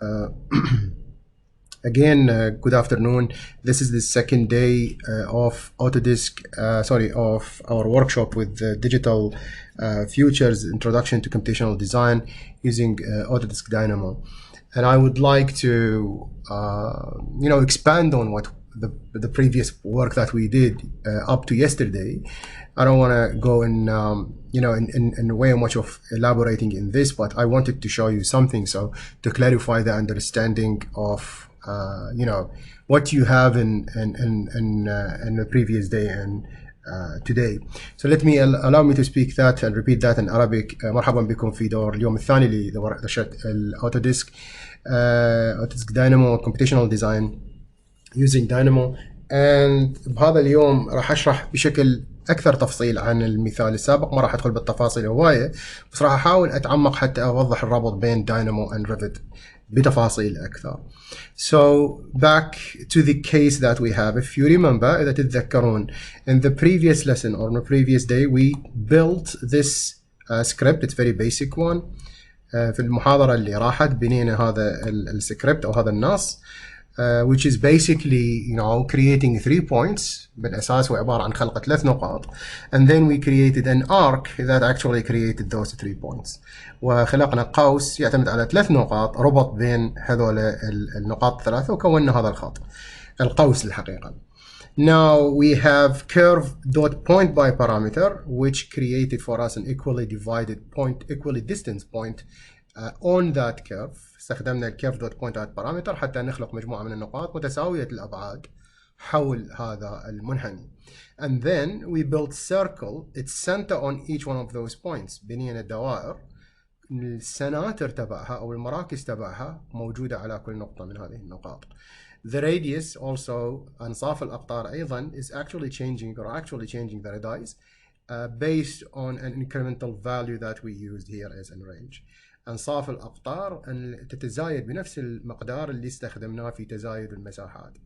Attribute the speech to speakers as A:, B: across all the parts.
A: Uh, Again, good afternoon. This is the second day of Autodesk, of our workshop with Digital Futures Introduction to Computational Design using Autodesk Dynamo. And I would like to, expand on what the previous work that we did up to yesterday. I don't want to go in, in way much of elaborating in this, but I wanted to show you something so to clarify the understanding of what you have in the previous day and today. So let me allow me to speak that and repeat that in Arabic. مرحبا بكم في دور اليوم الثاني لورشة الأوتوديسك Dynamo Computational Design using Dynamo. and بهذا اليوم راح أشرح بشكل أكثر تفصيل عن المثال السابق. ما راح أدخل بالتفاصيل هواية، بس راح أحاول أتعمق حتى أوضح الرابط بين Dynamo and Revit بتفاصيل أكثر. So back to the case that we have. If you remember, إذا تتذكرون, in the previous lesson or in the previous day we built this script. It's very basic one. في المحاضرة اللي راحت بنينا هذا السكريبت أو هذا النص, which is basically creating 3 points. بالأساس هو عبارة عن خلق 3 نقاط, and then we created an arc that actually created those 3 points. وخلقنا قوس يعتمد على 3 نقاط ربط بين هذول النقاط الثلاثة وكوننا هذا الخط القوس الحقيقة. Now we have curve dot point by parameter, which created for us an equally divided point, equally distance point on that curve. استخدمنا الكيرف دوت بوينت ات بارامتر حتى نخلق مجموعة من النقاط متساوية الأبعاد حول هذا المنحني. And then we built circle its center on each one of those points. بنينا الدوائر السناتر تبعها أو المراكز تبعها موجودة على كل نقطة من هذه النقاط. The radius also, أنصاف الأقطار أيضا, is actually changing the radius based on an incremental value that we used here as in range. أنصاف الأقطار أن تتزايد بنفس المقدار اللي استخدمناه في تزايد المساحات.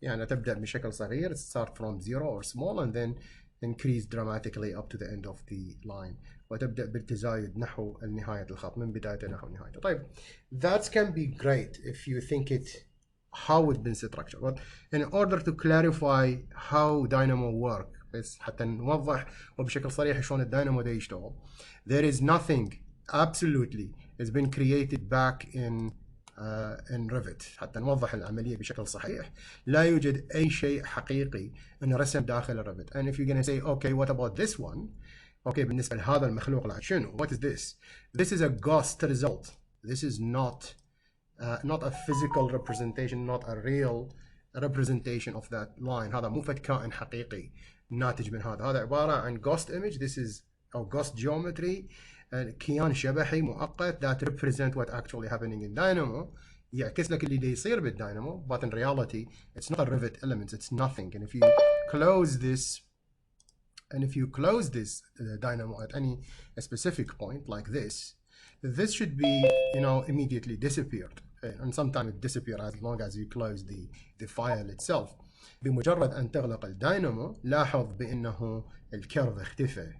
A: يعني تبدأ بشكل صغير, start from 0 or small and then increase dramatically up to the end of the line. وتبدأ بالتزايد نحو نهاية الخط, من بدايته نحو نهايته. طيب, that can be great if you think it how it's been structured. But in order to clarify how Dynamo work, بس حتى نوضح وبشكل صريح شلون الداينامو ده يشتغل. There is nothing absolutely has been created back in Revit. حتى نوضح العملية بشكل صحيح, لا يوجد أي شيء حقيقي انرسم داخل Revit. And if you're going to say, okay, what about this one? Okay, بالنسبة لهذا المخلوق العاد شنو? What is this? This is a ghost result. This is not a physical representation, not a real representation of that line. هذا مو فد كائن حقيقي ناتج من هذا. هذا عبارة عن ghost image. This is a ghost geometry. كيان شبحي مؤقت that represent what actually happening in Dynamo. يعكس لك اللي يصير بالداينامو, but in reality it's not a Revit element, it's nothing. And if you close this Dynamo at any specific point like this should be immediately disappeared, and sometimes it disappears as long as you close the file itself. بمجرد أن تغلق الداينامو لاحظ بأنه الكيرف اختفى.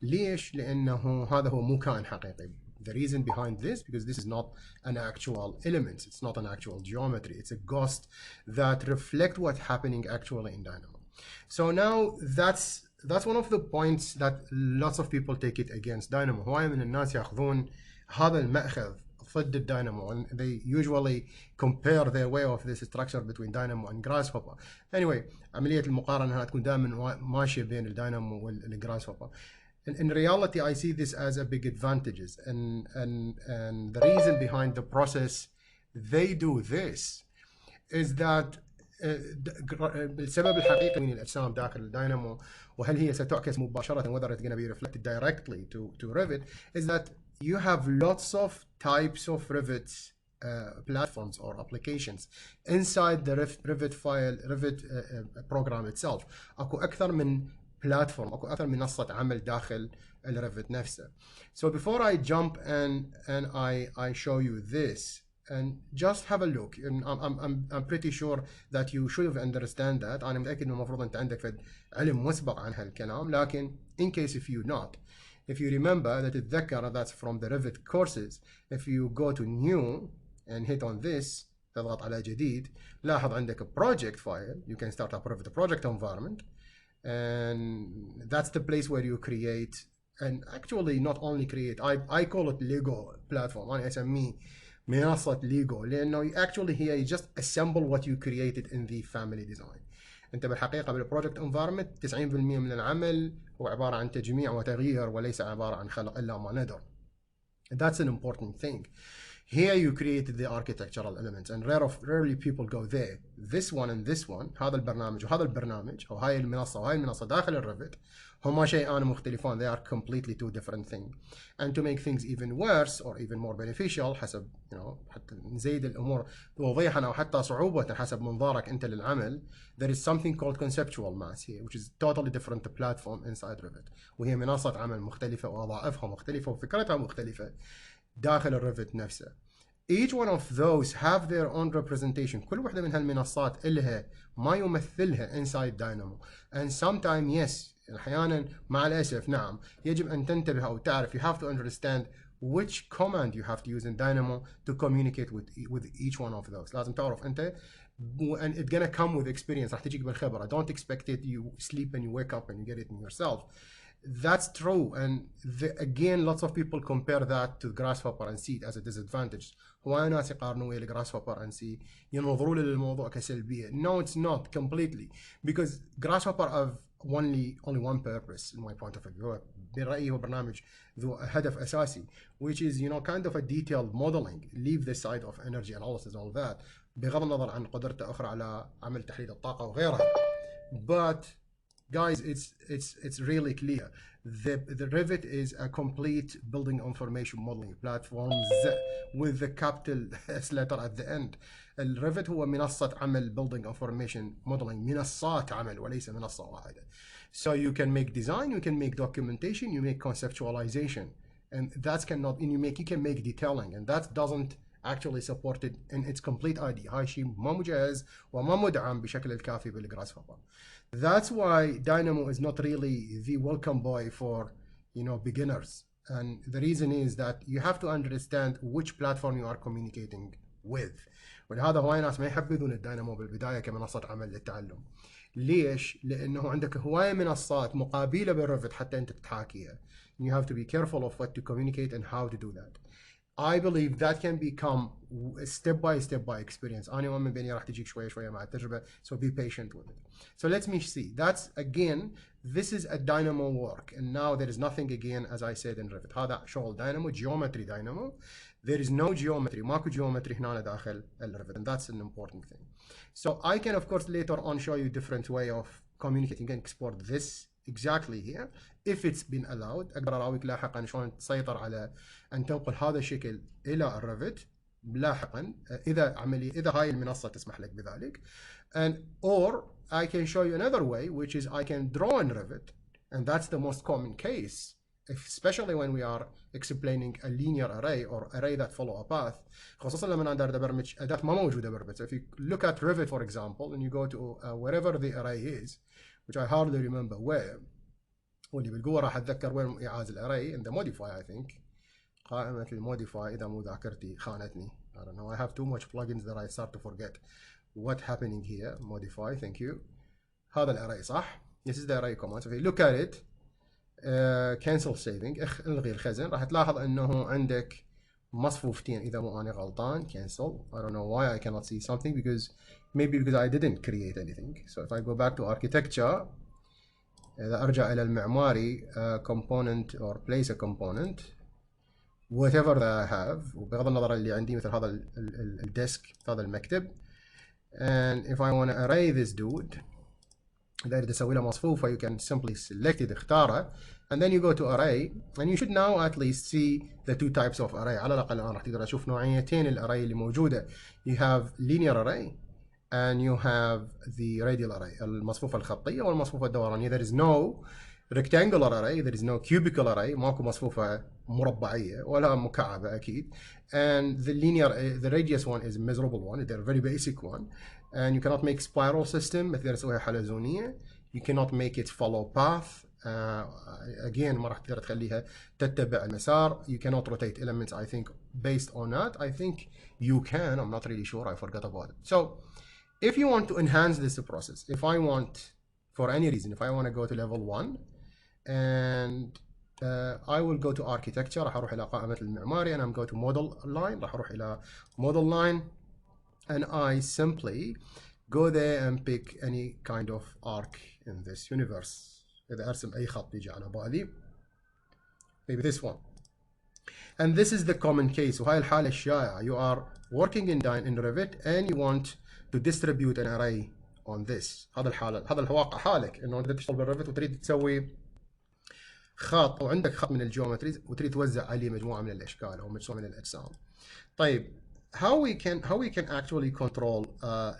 A: ليش؟ لأنه هذا هو مو كائن حقيقي. The reason behind this, because this is not an actual element, it's not an actual geometry, it's a ghost that reflect what's happening actually in Dynamo. So now that's one of the points that lots of people take it against Dynamo. هواية من الناس يأخذون هذا المأخذ ضد الداينامو, and they usually compare their way of this structure between Dynamo and Grasshopper. Anyway, عملية المقارنة تكون دائما ماشية بين الداينامو والجراسهوبر. In reality, I see this as a big advantages, and the reason behind the process they do this is that السبب الحقيقي من الأجسام داخل الداينامو وهل هي ستعكس مباشرة, whether it's going to be reflected directly to Revit, is that you have lots of types of Revit platforms or applications inside the Revit file, Revit program itself. أكو أكثر من platform, أكو أكثر من منصة عمل داخل الريفت نفسه. So before I jump and I show you this, and just have a look, and I'm pretty sure that you should understand that. أنا متأكد إنه المفروض أنت عندك علم مسبق عن هالكلام, لكن in case if you remember that تتذكر that's from the Revit courses. If you go to new and hit on this تضغط على جديد لاحظ عندك project file. You can start up with the project environment, and that's the place where you create, and actually not only create, I call it Lego platform. أنا أسميه منصة ليجو لأنه actually هي just assemble what you created in the family design. أنت بالحقيقة بالproject environment 90% من العمل هو عبارة عن تجميع وتغيير وليس عبارة عن خلق إلا ما ندر. That's an important thing. Here you created the architectural elements, and rarely people go there. This one and this one, هذا البرنامج وهذا البرنامج أو هاي المنصة وهاي المنصة داخل الريفت هما شيئان مختلفان. They are completely two different things. And to make things even worse or even more beneficial حسب حتى نزيد الأمور توضيحا أو حتى صعوبة حسب منظارك أنت للعمل, there is something called conceptual mass here, which is totally different platform inside Revit. وهي منصة عمل مختلفة ووظائفها مختلفة وفكرتها مختلفة داخل الريفت نفسه. Each one of those have their own representation. كل واحدة من هالمنصات إلها ما يمثلها inside Dynamo. And sometimes yes, أحيانا مع الأسف نعم يجب أن تنتبه أو تعرف, you have to understand which command you have to use in Dynamo to communicate with each one of those. لازم تعرف أنت, and it's gonna come with experience. راح تجيك بالخبرة. Don't expect it you sleep and you wake up and you get it in yourself. That's true, and again lots of people compare that to Grasshopper and see it as a disadvantage. هواي ناس يقارنوا ويا Grasshopper and see ينظروا للموضوع كسلبية. No, it's not completely, because Grasshopper have only one purpose in my point of view. برأيي هو برنامج ذو هدف أساسي, which is kind of a detailed modeling. Leave the side of energy analysis and all that, بغض النظر عن قدرته أخرى على عمل تحليل الطاقة وغيرها. But guys, it's really clear. The Revit is a complete building information modeling platform with the capital S letter at the end. الريفت هو منصة عمل building information modeling, منصات عمل وليس منصة واحدة. So you can make design, you can make documentation, you make conceptualization, and that cannot, and you can make detailing, and that doesn't actually supported in its complete ID. هاي شيء ما مجهز وما مدعم بشكل الكافي بالGrasshopper. That's why Dynamo is not really the welcome boy for beginners. And the reason is that you have to understand which platform you are communicating with. ولهذا هواي ناس ما يحبذون الداينامو بالبداية كمنصة عمل للتعلم. ليش؟ لأنه عندك هواي منصات مقابلة بالريفت حتى أنت تحاكيها. You have to be careful of what to communicate and how to do that. I believe that can become a step by experience. أنا ومن بيني راح تجيك شوية شوية مع التجربة. So be patient with it. So let me see. That's again, this is a Dynamo work, and now there is nothing again as I said in Revit. هذا شغل Dynamo, geometry Dynamo. There is no geometry. ماكو geometry هنا داخل الريفت, and that's an important thing. So I can of course later on show you different way of communicating. You can export this exactly here if it's been allowed. اقدر اراويك لاحقا شلون تسيطر على ان تنقل هذا الشكل الى الريفت لاحقا اذا هاي المنصه تسمح لك بذلك. And or I can show you another way, which is I can draw in Revit, and that's the most common case, especially when we are explaining a linear array or array that follow a path. خصوصا لما انا ابرمج اداه ما موجوده بريفت. So if you look at Revit for example and you go to wherever the array is, which I hardly remember where, واللي بالقوة راح اتذكر وين ايعاز الاري in the modify I think. قائمة الموديفاي اذا مو ذاكرتي خانتني. I don't know, I have too much plugins that I start to forget what happening here. Modify, thank you. هذا الاري صح. This is the array command. So if you look at it, cancel saving, الغي الخزن, راح تلاحظ انه عندك مصفوفتين اذا مو اني غلطان. cancel. I don't know why I cannot see something, maybe because I didn't create anything. So if I go back to architecture, اذا ارجع الى المعماري, component or place a component whatever that I have, وبغض النظر اللي عندي مثل هذا الديسك هذا المكتب, and if I want to array this dude, اذا اريد اسوي له مصفوفه, you can simply select it, اختاره, and then you go to array, and you should now at least see the two types of array. على الاقل الان راح تقدر تشوف نوعيتين الارray اللي موجوده. You have linear array and you have the radial array, المصفوفه الخطيه والمصفوفه الدورانيه. There is no rectangular array, there is no cubical array, ماكو مصفوفه مربعيه ولا مكعبه اكيد. And the radius one is miserable one, they're very basic one, and you cannot make spiral system مثل تسويها حلزونيه. You cannot make it follow path, again ما راح تقدر تخليها تتبع المسار. You cannot rotate elements I think based on that. I think you can, I'm not really sure, I forgot about it. So if you want to enhance this process, if I want, for any reason, if I want to go to level 1 and I will go to architecture, راح اروح الى قائمة المعماري, and I'm go to model line, راح اروح الى model line, and I simply go there and pick any kind of arc in this universe. إذا أرسم أي خط يجي على بالي, maybe this one. And this is the common case. وهاي الحالة الشائعة. You are working in Revit and you want to distribute an array on this. هذا الحالة, هذا الواقع حالك إنه أنت تشتغل بالريفت وتريد تسوي خط أو عندك خط من الجيومتريز وتريد توزع عليه مجموعة من الأشكال أو مجموعة من الأجسام. طيب, how we can actually control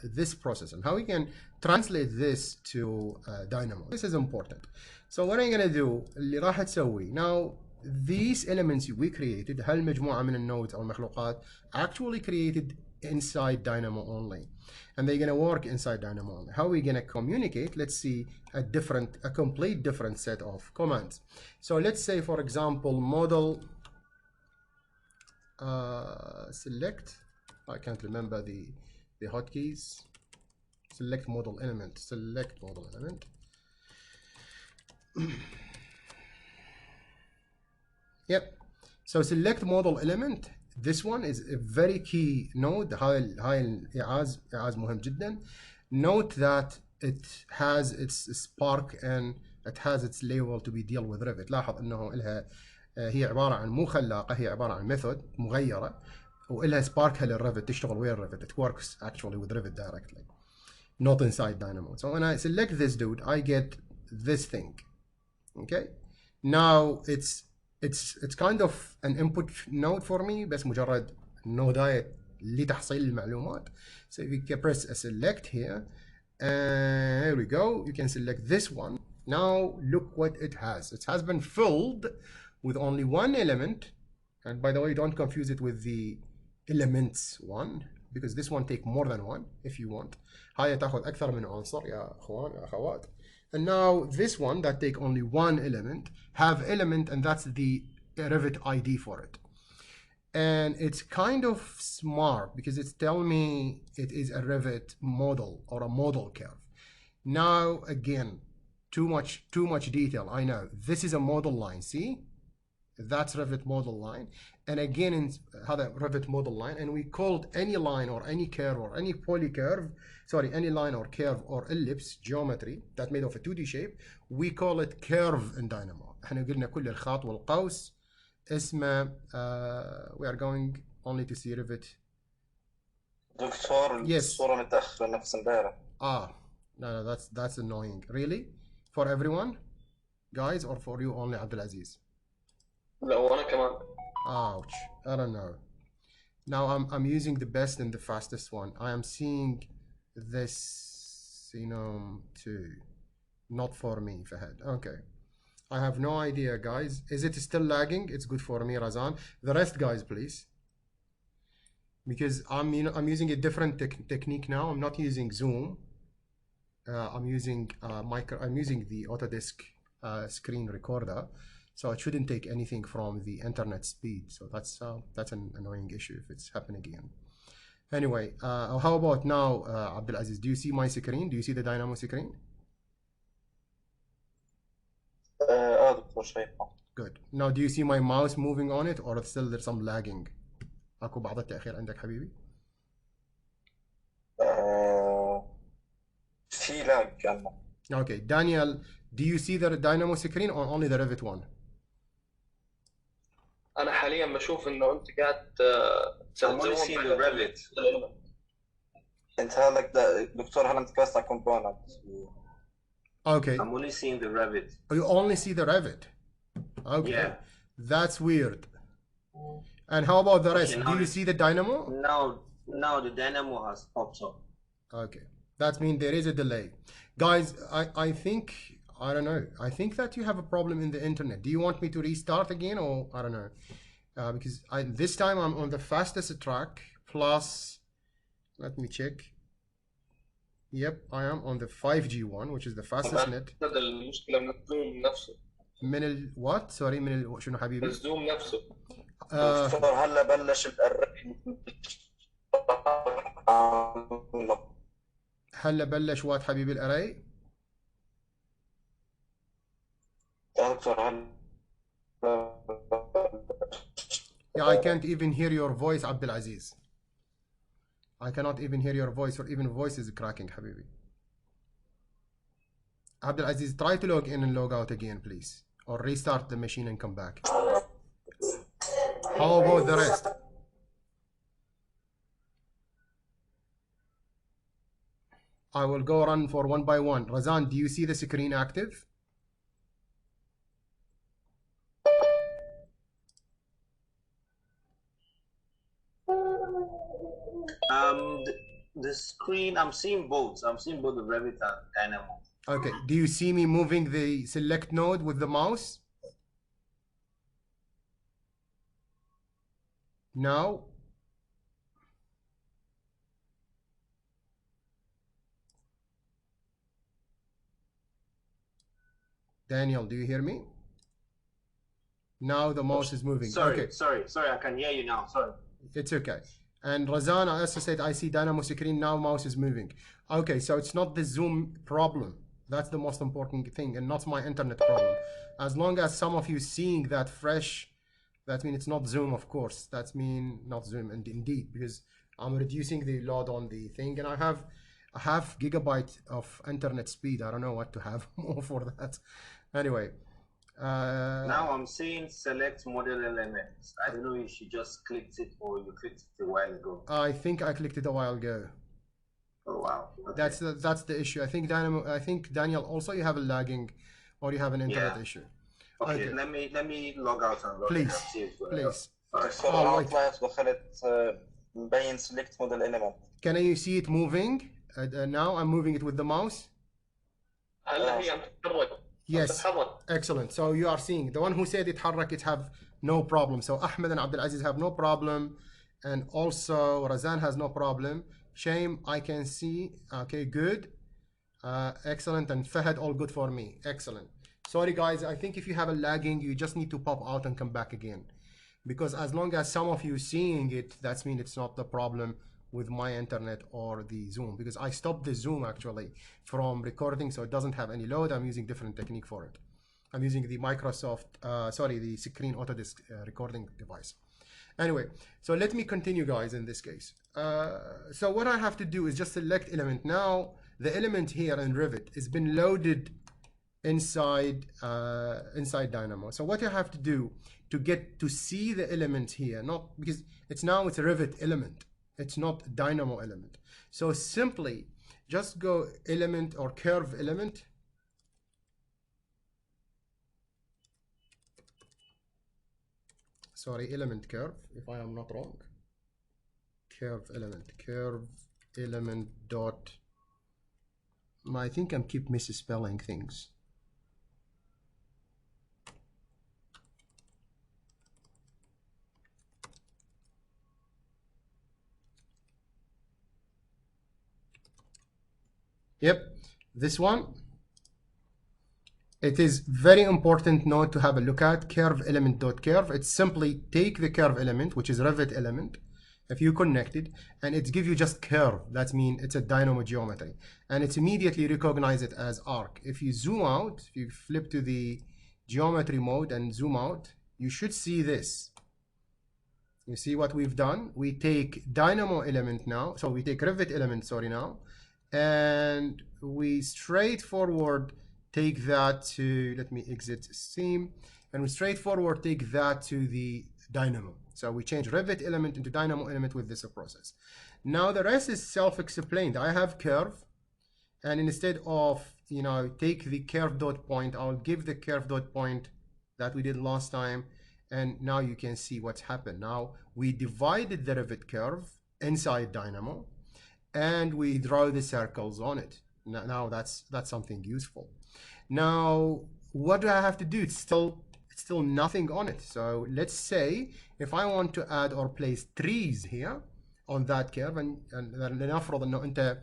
A: this process and how we can translate this to Dynamo. This is important. So what I'm going to do, اللي راح تسوي now, these elements we created, هالمجموعة من النودز أو المخلوقات actually created inside Dynamo only, and they're going to work inside Dynamo only. How are we going to communicate? Let's see a complete different set of commands. So let's say, for example, model select, I can't remember the hotkeys. Select model element, select model element. Yep. So select model element. This one is a very key node. هاي الإعاز مهم جدا. Note that it has its spark and it has its label to be deal with Revit. لاحظ إنه إلها هي عبارة عن مو خلاقة, هي عبارة عن ميثود مغيرة وإلها سباركها للريفت, تشتغل ويا الريفت. It works actually with Revit directly, not inside Dynamo. So when I select this dude, I get this thing. Okay. Now it's kind of an input node for me, بس مجرد نوداية لتحصيل المعلومات. So if you press a select here, and here we go, you can select this one. Now look what it has. It has been filled with only one element, and by the way, don't confuse it with the elements one, because this one take more than one if you want. هاي تاخذ أكثر من عنصر يا أخوان يا أخوات. And now this one that take only one element have element, and that's the Revit ID for it. And it's kind of smart because it's telling me it is a Revit model or a model curve. Now again, too much detail, I know. This is a model line, see? That's Revit model line. And again, in هذا Revit model line, and we called any line or any curve or any polycurve, sorry, any line or curve or ellipse geometry that made of a 2D shape, we call it curve in Dynamo. احنا قلنا كل الخط والقوس اسمه we are going only to see Revit.
B: دكتور,
A: yes.
B: الصورة متأخرة نفس امبارح.
A: No, that's annoying. Really? For everyone, guys, or for you only, Abdulaziz?
B: لا وأنا كمان.
A: Ouch. I don't know. Now I'm using the best and the fastest one. I am seeing this Xenom 2. Not for me, Fahad. Okay. I have no idea, guys. Is it still lagging? It's good for me, Razan. The rest, guys, please. Because I'm using a different technique now. I'm not using Zoom. I'm using I'm using the Autodesk screen recorder. So it shouldn't take anything from the internet speed. So that's an annoying issue if it's happening again. Anyway, how about now, Abdulaziz? Do you see my screen? Do you see the Dynamo screen?
B: دكتور شايفه.
A: Good. Now do you see my mouse moving on it, or still there's some lagging? أكو بعض التأخير عندك حبيبي؟
B: في لاج عندنا.
A: Okay, Daniel, do you see the Dynamo screen or only the Revit one?
C: أنا حاليا بشوف إنه أنت قاعد
B: تزوم على Revit. أنت هلك دكتور هل أنت كاست على component.
A: Okay.
D: I'm only seeing the Revit.
A: You only see the Revit? Okay.
D: Yeah.
A: That's weird. And how about the rest?
D: Okay,
A: do you see the Dynamo?
D: Now the Dynamo has popped up.
A: Okay. That means there is a delay. Guys, I think, I don't know. I think that you have a problem in the internet. Do you want me to restart again, or I don't know? Because this time I'm on the fastest track, plus, let me check. Yep, I am on the 5G one, which is the fastest net.
C: هذا المشكلة من الزوم نفسه.
A: من ال what? Sorry, من ال شنو حبيبي؟
C: الزوم نفسه.
B: دكتور هلا بلش الاري.
A: هلا بلش وات حبيبي الاري؟
B: دكتور هلا.
A: Yeah, I can't even hear your voice, Abdul Aziz. I cannot even hear your voice, or even voice is cracking, حبيبي. Abdul Aziz, try to log in and log out again, please. Or restart the machine and come back. How about the rest? I will go run for one by one. Razan, do you see the screen active?
D: The screen, I'm seeing both. I'm seeing both the Revit and Dynamo.
A: Okay, do you see me moving the select node with the mouse? Now? Daniel, do you hear me? Now the mouse is moving.
D: Sorry,
A: Okay.
D: sorry, I can hear you now. Sorry.
A: It's okay. And Razan, I also said I see Dynamo screen, now mouse is moving. Okay, so it's not the Zoom problem. That's the most important thing, and not my internet problem. As long as some of you seeing that fresh, that means it's not Zoom, of course. That means not Zoom, and indeed, because I'm reducing the load on the thing, and I have a half gigabyte of internet speed. I don't know what to have more for that. Anyway.
D: Now I'm seeing select model elements. I don't know if you just clicked it or you clicked it a while ago.
A: I think I clicked it a while ago.
D: Oh wow. Okay.
A: That's the issue. I think Daniel also you have a lagging, or you have an internet issue.
D: Okay, let me log out and log in and see if
A: please.
B: دكتور طلعت دخلت مبين select model element.
A: Can you see it moving? Now I'm moving it with the mouse.
C: هلا هي عم تتحرك.
A: Yes, excellent. So you are seeing the one who said it حرك, it have no problem. So Ahmed and Abdul Aziz have no problem, and also Razan has no problem. Shame, I can see. Okay, good, excellent, and Fahad, all good for me. Excellent. Sorry guys, I think if you have a lagging, you just need to pop out and come back again, because as long as some of you seeing it, that means it's not the problem with my internet or the Zoom, because I stopped the Zoom actually from recording, so it doesn't have any load. I'm using different technique for it. I'm using the Microsoft, the Screen Autodesk recording device. Anyway, so let me continue guys in this case. So what I have to do is just select element. Now the element here in Revit has been loaded inside Dynamo. So what you have to do to get to see the element here, not because it's a Revit element. It's not Dynamo element. So simply just go element or curve element. Sorry, element curve, if I am not wrong. Curve element dot. I think I keep misspelling things. Yep, this one. It is very important node to have a look at curve element dot curve. It's simply take the curve element, which is Revit element, if you connect it, and it gives you just curve. That means it's a Dynamo geometry, and it's immediately recognize it as arc. If you zoom out, if you flip to the geometry mode and zoom out, you should see this. You see what we've done? We take Dynamo element now, so we take Revit element, sorry, now, and we straightforward take that to, let me exit Steam, and we straightforward take that to the Dynamo. So we change Revit element into Dynamo element with this process. Now the rest is self-explained. I have curve, and instead of, take the curve dot point, I'll give the curve dot point that we did last time, and now you can see what's happened. Now we divided the Revit curve inside Dynamo, and we draw the circles on it. Now that's something useful. Now what do I have to do? It's still nothing on it. So let's say if I want to add or place trees here on that curve, and لنفرض انه انت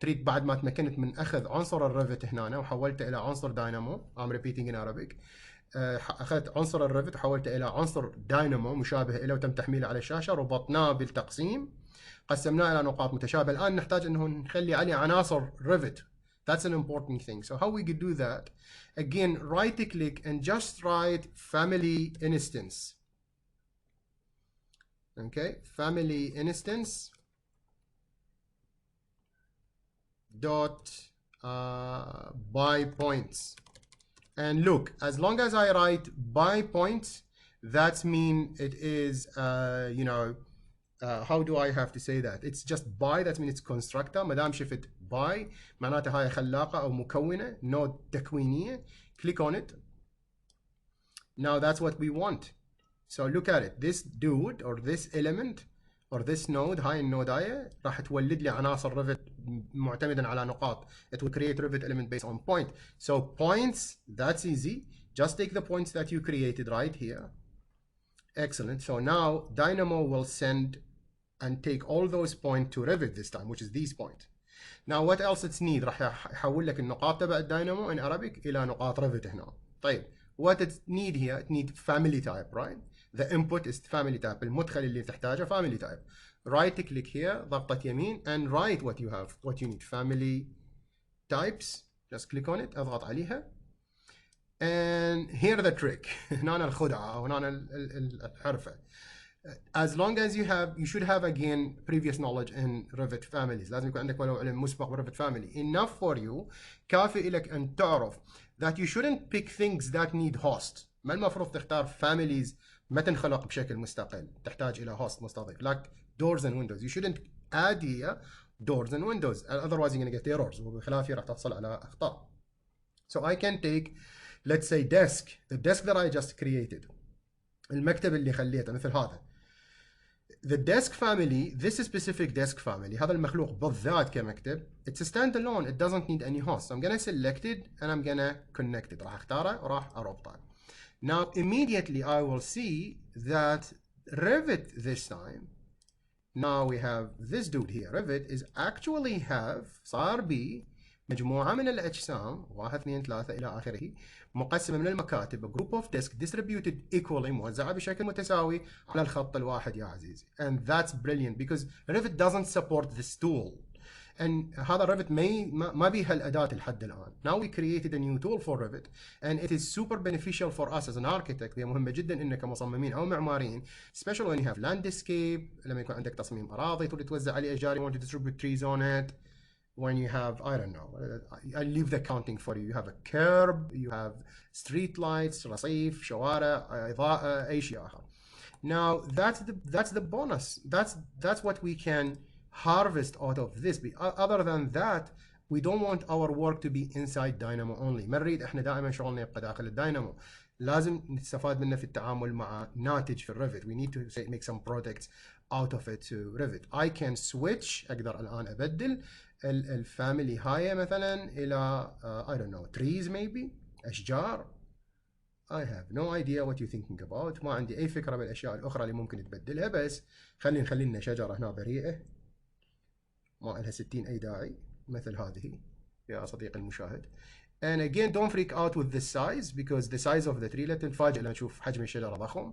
A: تريد بعد ما تمكنت من اخذ عنصر الريفت هنا وحولته الى عنصر داينامو. I'm repeating in Arabic. اخذت عنصر الريفت وحولته الى عنصر داينامو مشابه له وتم تحميله على الشاشه، ربطناه بالتقسيم، قسمناه الى نقاط متشابهه. الان نحتاج انه نخلي عليه عناصر ريفت. That's an important thing. So how we could do that? Again, right click and just write family instance. Okay, family instance dot by points. And look, as long as I write by points, that mean it is you know, how do I have to say that? It's just by, that means it's constructor. ما دام شفت by معناتها هاي خلاقة أو مكونة، node تكوينية. Click on it. Now that's what we want. So look at it. This dude or this element or this node, هاي النود هاي راح تولد لي عناصر ريفت معتمدا على نقاط. It will create Revit element based on point. So points, that's easy. Just take the points that you created right here. Excellent. So now Dynamo will send and take all those points to Revit this time, which is these points. Now what else it's need? راح يحول لك النقاط تبع الداينامو in Arabic إلى نقاط Revit هنا. طيب what it need here? It need family type, right? The input is family type. المدخل اللي تحتاجه family type. Right click here, ضغطة يمين, and write what you have, what you need. Family types. Just click on it. اضغط عليها. And here the trick. هنا الخدعة أو هنا الحرفة. As long as you should have again previous knowledge in Revit families. لازم يكون عندك ولو علم مسبق ب Revit family. Enough for you. كافي لك أن تعرف that you shouldn't pick things that need host. ما المفروض تختار families ما تنخلق بشكل مستقل، تحتاج إلى host مستضيف. Like doors and windows. You shouldn't add here doors and windows. Otherwise you're going to get errors. وبخلافه راح تحصل على أخطاء. So I can take, let's say desk. The desk that I just created. المكتب اللي خليته مثل هذا. The desk family, this specific desk family, هذا المخلوق بالذات كمكتب, it's a standalone, it doesn't need any host. So I'm gonna select it and I'm gonna connect it. راح اختاره وراح اربطه. Now immediately I will see that Revit this time, now we have this dude here, Revit is actually have صار بي مجموعة من الأجسام 1 2 3 إلى آخره مقسمة من المكاتب group of disk distributed equally موزعة بشكل متساوي على الخط الواحد يا عزيزي. And that's brilliant because Revit doesn't support this tool. And هذا Revit ما بيها الأداة لحد الآن. Now we created a new tool for Revit and it is super beneficial for us as an architect. هي مهمة جدا إنك كمصممين أو معماريين especially when you have landscape لما يكون عندك تصميم أراضي تريد توزع عليه أشجار you want to distribute trees on it. When you have, I don't know, I leave the counting for you. You have a curb, you have street lights, رصيف, شوارع, إضاءة, أي شيء آخر. Now that's the bonus. That's what we can harvest out of this. Other than that, we don't want our work to be inside Dynamo only. ما نريد احنا دائما شغلنا يبقى داخل الداينامو. لازم نستفاد منه في التعامل مع ناتج في الريفت. We need to make some products out of it to Revit. I can switch. أقدر الآن أبدل الفاميلي هاي مثلا إلى I don't know trees maybe أشجار. I have no idea what you're thinking about. ما عندي أي فكرة بالأشياء الأخرى اللي ممكن تبدلها بس خلي لنا شجرة هنا بريئة ما لها 60 أي داعي مثل هذه يا صديقي المشاهد. And again don't freak out with the size because the size of the tree لا تنفاجئ لما تشوف حجم الشجرة ضخم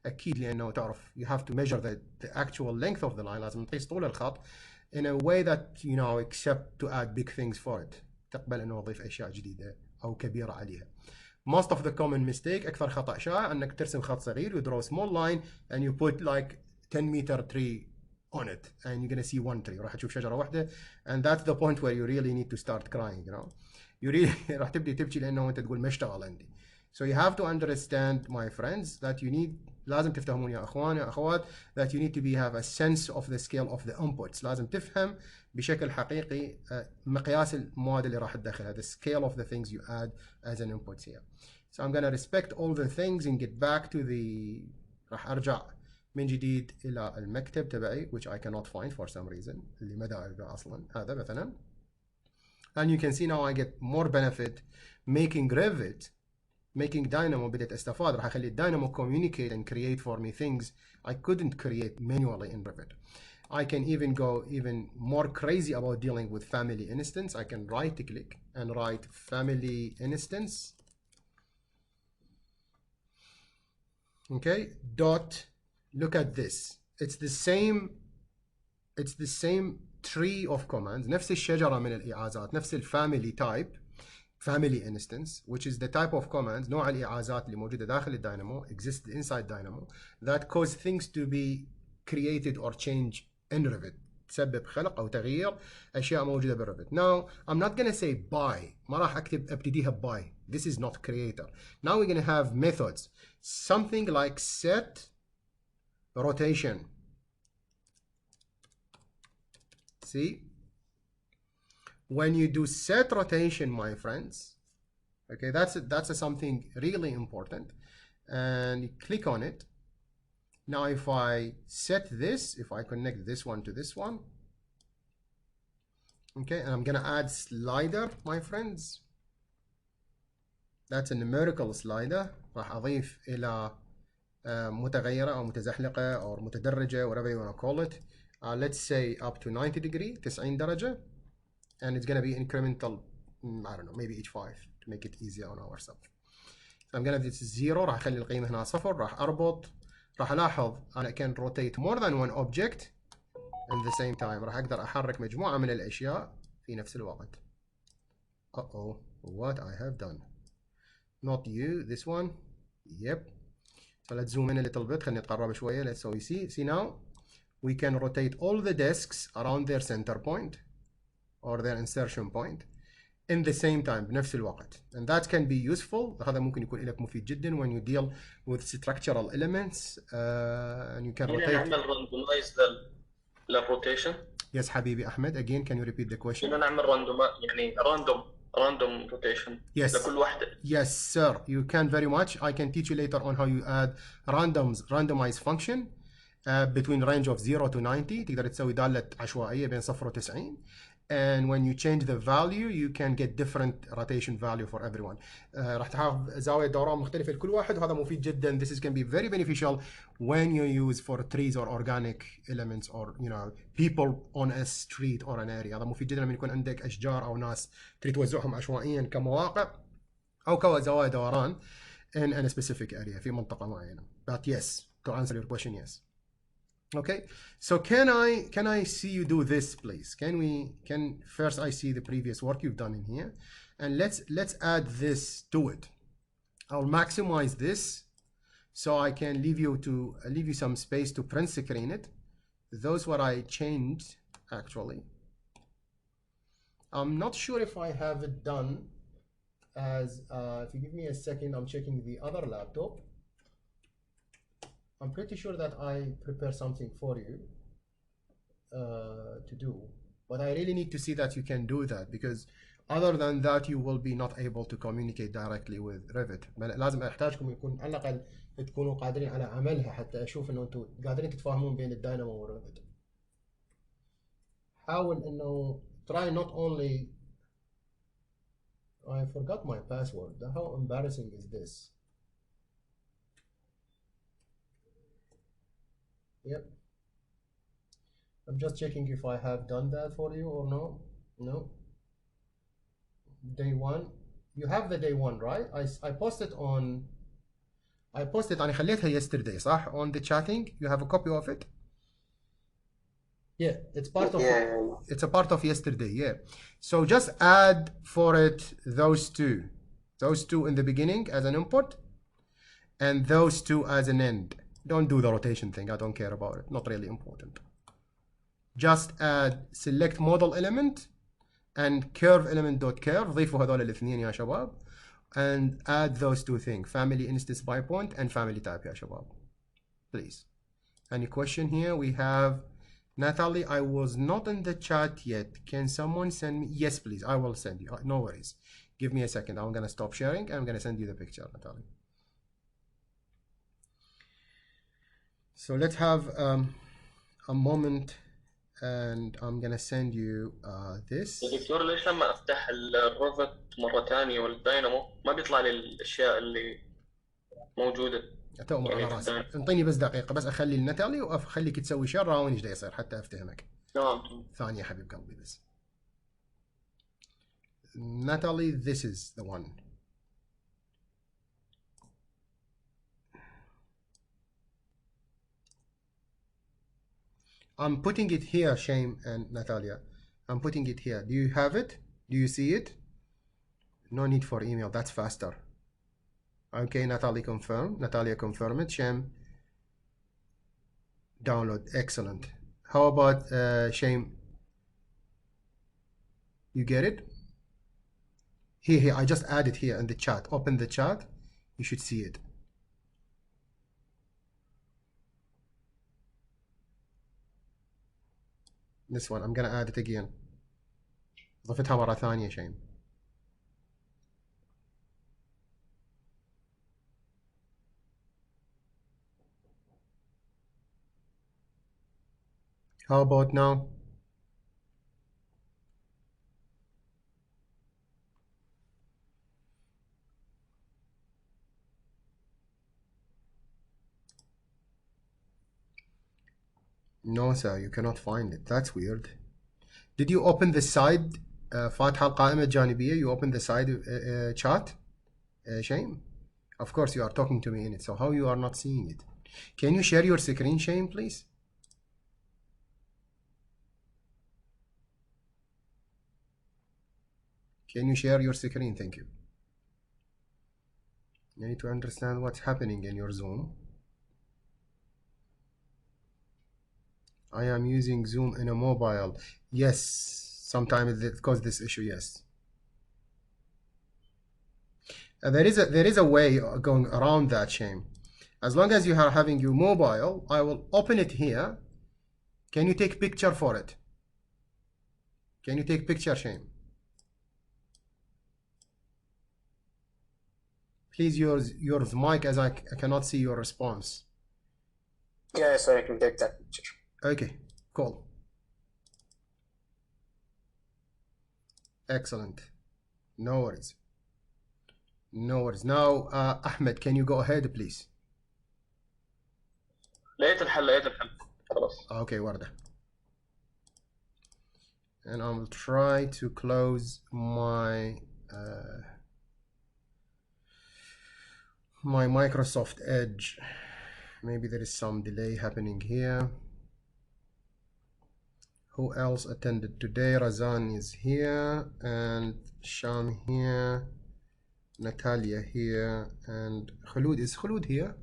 A: أكيد لأنه تعرف you have to measure the actual length of the line لازم تقيس طول الخط in a way that you know except to add big things for it تقبل أنه أضيف أشياء جديدة أو كبيرة عليها. Most of the common mistake أكثر خطأ شائع أنك ترسم خط صغير you draw a small line and you put like 10 meter tree on it and you're gonna see one tree راح تشوف شجرة واحدة and that's the point where you really need to start crying you know you really راح تبدي تبكي لأنه أنت تقول ما اشتغل عندي. So you have to understand my friends that you need لازم تفهمون يا أخوان يا أخوات that you need to have a sense of the scale of the inputs. لازم تفهم بشكل حقيقي مقياس المواد اللي راح تدخلها the scale of the things you add as an inputs here. So I'm gonna respect all the things and get back to the راح أرجع من جديد إلى المكتب تبعي which I cannot find for some reason اللي ما داعي له أصلا هذا مثلا. And you can see now I get more benefit making Revit making Dynamo بديت استفاد راح اخلي Dynamo communicate and create for me things I couldn't create manually in Revit. I can even go even more crazy about dealing with family instance. I can right click and write family instance. Okay, dot, look at this. It's the same tree of commands. نفس الشجرة من الإعازات، نفس الفاميلي type. family instance, which is the type of commands, نوع الإعازات اللي موجودة داخل الداينامو, exist inside Dynamo, that cause things to be created or change in Revit. تسبب خلق أو تغيير أشياء موجودة بالريفت. Now, I'm not going to say by. ما راح أبتديها by. This is not creator. Now we're going to have methods. Something like set rotation. See? When you do set rotation, my friends, okay, that's something really important, and you click on it. Now if I set this, if I connect this one to this one, okay, and I'm gonna add slider, my friends. That's a numerical slider. راح أضيف إلى متغيرة أو متزحلقة أو متدرجة, whatever you want to call it. Let's say up to 90 degree, 90 درجة. And it's going to be incremental, I don't know, maybe each 5 to make it easier on ourselves. So I'm going to do this 0, راح أخلي القيمة هنا 0, راح أربط, راح ألاحظ أنا can rotate more than one object at the same time. راح أقدر أحرك مجموعة من الأشياء في نفس الوقت. What I have done. Not you, this one. Yep. So let's zoom in a little bit. خلينا نتقرب شوية. So you see now, we can rotate all the desks around their center point or their insertion point in the same time بنفس الوقت. And that can be useful. هذا ممكن يكون لك مفيد جدا when you deal with structural elements and you can rotate.
C: نعمل randomize للروتيشن.
A: Yes حبيبي أحمد. Again, can you repeat the question?
C: نعمل يعني random rotation.
A: Yes.
C: لكل واحدة.
A: Yes, sir. You can very much. I can teach you later on how you add randomize function between range of 0 to 90. تقدر تسوي دالة عشوائية بين 0 و 90. And when you change the value, you can get different rotation value for everyone. راح تحقق زاوية دوران مختلفة لكل واحد, وهذا مفيد جدا. This is can be very beneficial when you use for trees or organic elements or people on a street or an area. هذا مفيد جدا لما يكون عندك أشجار أو ناس تريد توزعهم عشوائيا كمواقع أو كزوايا دوران in a specific area في منطقة معينة. But yes, to answer your question, yes. Okay, so can I see you do this, please? Can first I see the previous work you've done in here, and let's add this to it. I'll maximize this so I can leave you some space to print screen it. Those what I changed actually. I'm not sure if I have it done as if you give me a second, I'm checking the other laptop. I'm pretty sure that I prepare something for you to do, but I really need to see that you can do that, because other than that you will be not able to communicate directly with Revit. لازم احتاجكم يكون على الأقل تكونوا قادرين على عملها حتى أشوف إنه أنتوا قادرين تتفاهمون بين الداينامو وريفت. حاول إنه try not only. I forgot my password. How embarrassing is this? Yep. I'm just checking if I have done that for you or no. No. Day 1. You have the day 1, right? I posted أنا خليتها yesterday صح? On the chatting. You have a copy of it? Yeah, it's part of it's a part of yesterday, yeah. So just add for it those two in the beginning as an input, and those two as an end. Don't do the rotation thing. I don't care about it. Not really important. Just add select model element and curve element dot curve. ضيفوا هذول الاثنين يا شباب. And add those two things. Family instance by point and family type يا شباب. Please. Any question here? We have Natalie. I was not in the chat yet. Can someone send me? Yes, please. I will send you. No worries. Give me a second. I'm going to stop sharing and I'm going to send you the picture, Natalie. So let's have a moment and I'm gonna send you this.
C: دكتور ليش لما افتح الروفت مرة ثانية والداينامو ما بيطلع لي الاشياء اللي موجودة؟
A: تؤمر
C: يعني
A: على راسي.
C: تمام.
A: انطيني بس دقيقة بس اخلي لناتالي واخليك تسوي شير راون ايش دا يصير حتى افتهمك.
C: تمام.
A: ثانية حبيب قلبي بس. Natalie, this is the one. I'm putting it here, Shame and Natalia. I'm putting it here. Do you have it? Do you see it? No need for email. That's faster. Okay, Natalia confirm. Natalia confirm it. Shame. Download. Excellent. How about Shame? You get it? Here. I just added here in the chat. Open the chat. You should see it. This one. I'm gonna add it again. ضفتها مرة ثانية Shame. How about now? No sir, you cannot find it. That's weird. Did you open the side فاتحة القائمة الجانبية? You open the side chat? Shame? Of course you are talking to me in it, so how you are not seeing it? Can you share your screen, Shame, please? Can you share your screen? Thank you. You need to understand what's happening in your Zoom. I am using Zoom in a mobile. Yes, sometimes it causes this issue, yes. There is a way going around that, Shame. As long as you are having your mobile, I will open it here. Can you take picture for it? Can you take picture, Shame? Please use your mic as I cannot see your response.
E: Yeah, so I can take that picture.
A: Okay, cool. Excellent. No worries. No worries. Now, Ahmed, can you go ahead, please?
C: لقيت الحل خلاص.
A: Okay, وردة. And I'll try to close my my Microsoft Edge. Maybe there is some delay happening here. Who else attended today? Razan is here, and Sham here, Natalia here, and Khulud. Is Khulud here?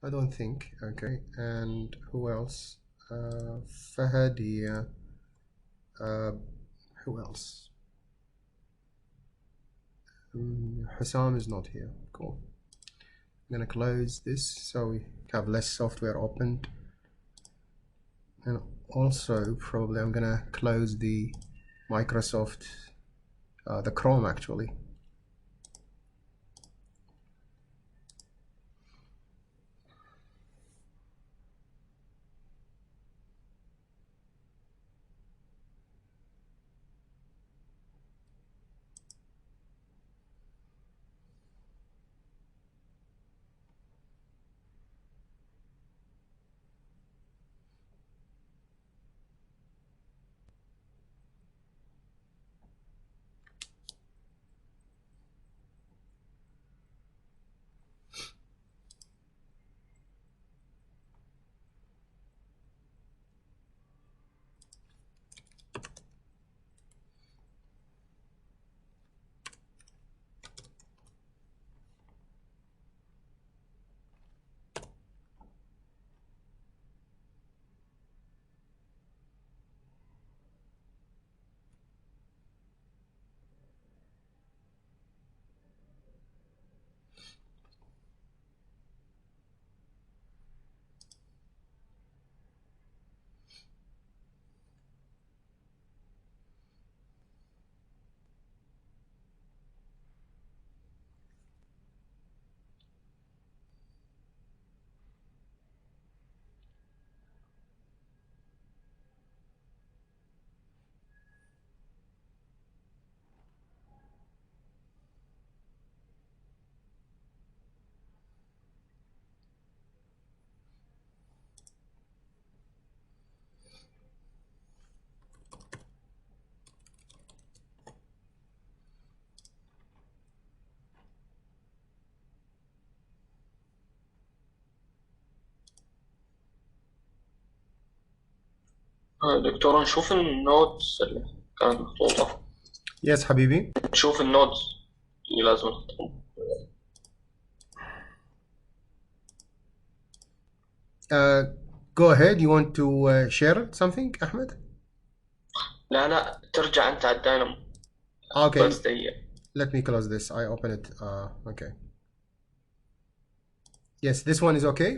A: I don't think. Okay, and who else? Fahad here. Who else? Hussam is not here. Cool. I'm gonna close this so we have less software opened. And also probably I'm gonna close the Microsoft, the Chrome actually.
C: دكتور نشوف النودز اللي كانت محطوطة،
A: يس حبيبي.
C: نشوف النودز اللي لازم نحطهم.
A: Go ahead. You want to share something, أحمد?
C: لا ترجع أنت على الداينامو.
A: Okay.
C: بس دقيقة.
A: Let me close this. I open it. Okay. Yes, this one is okay.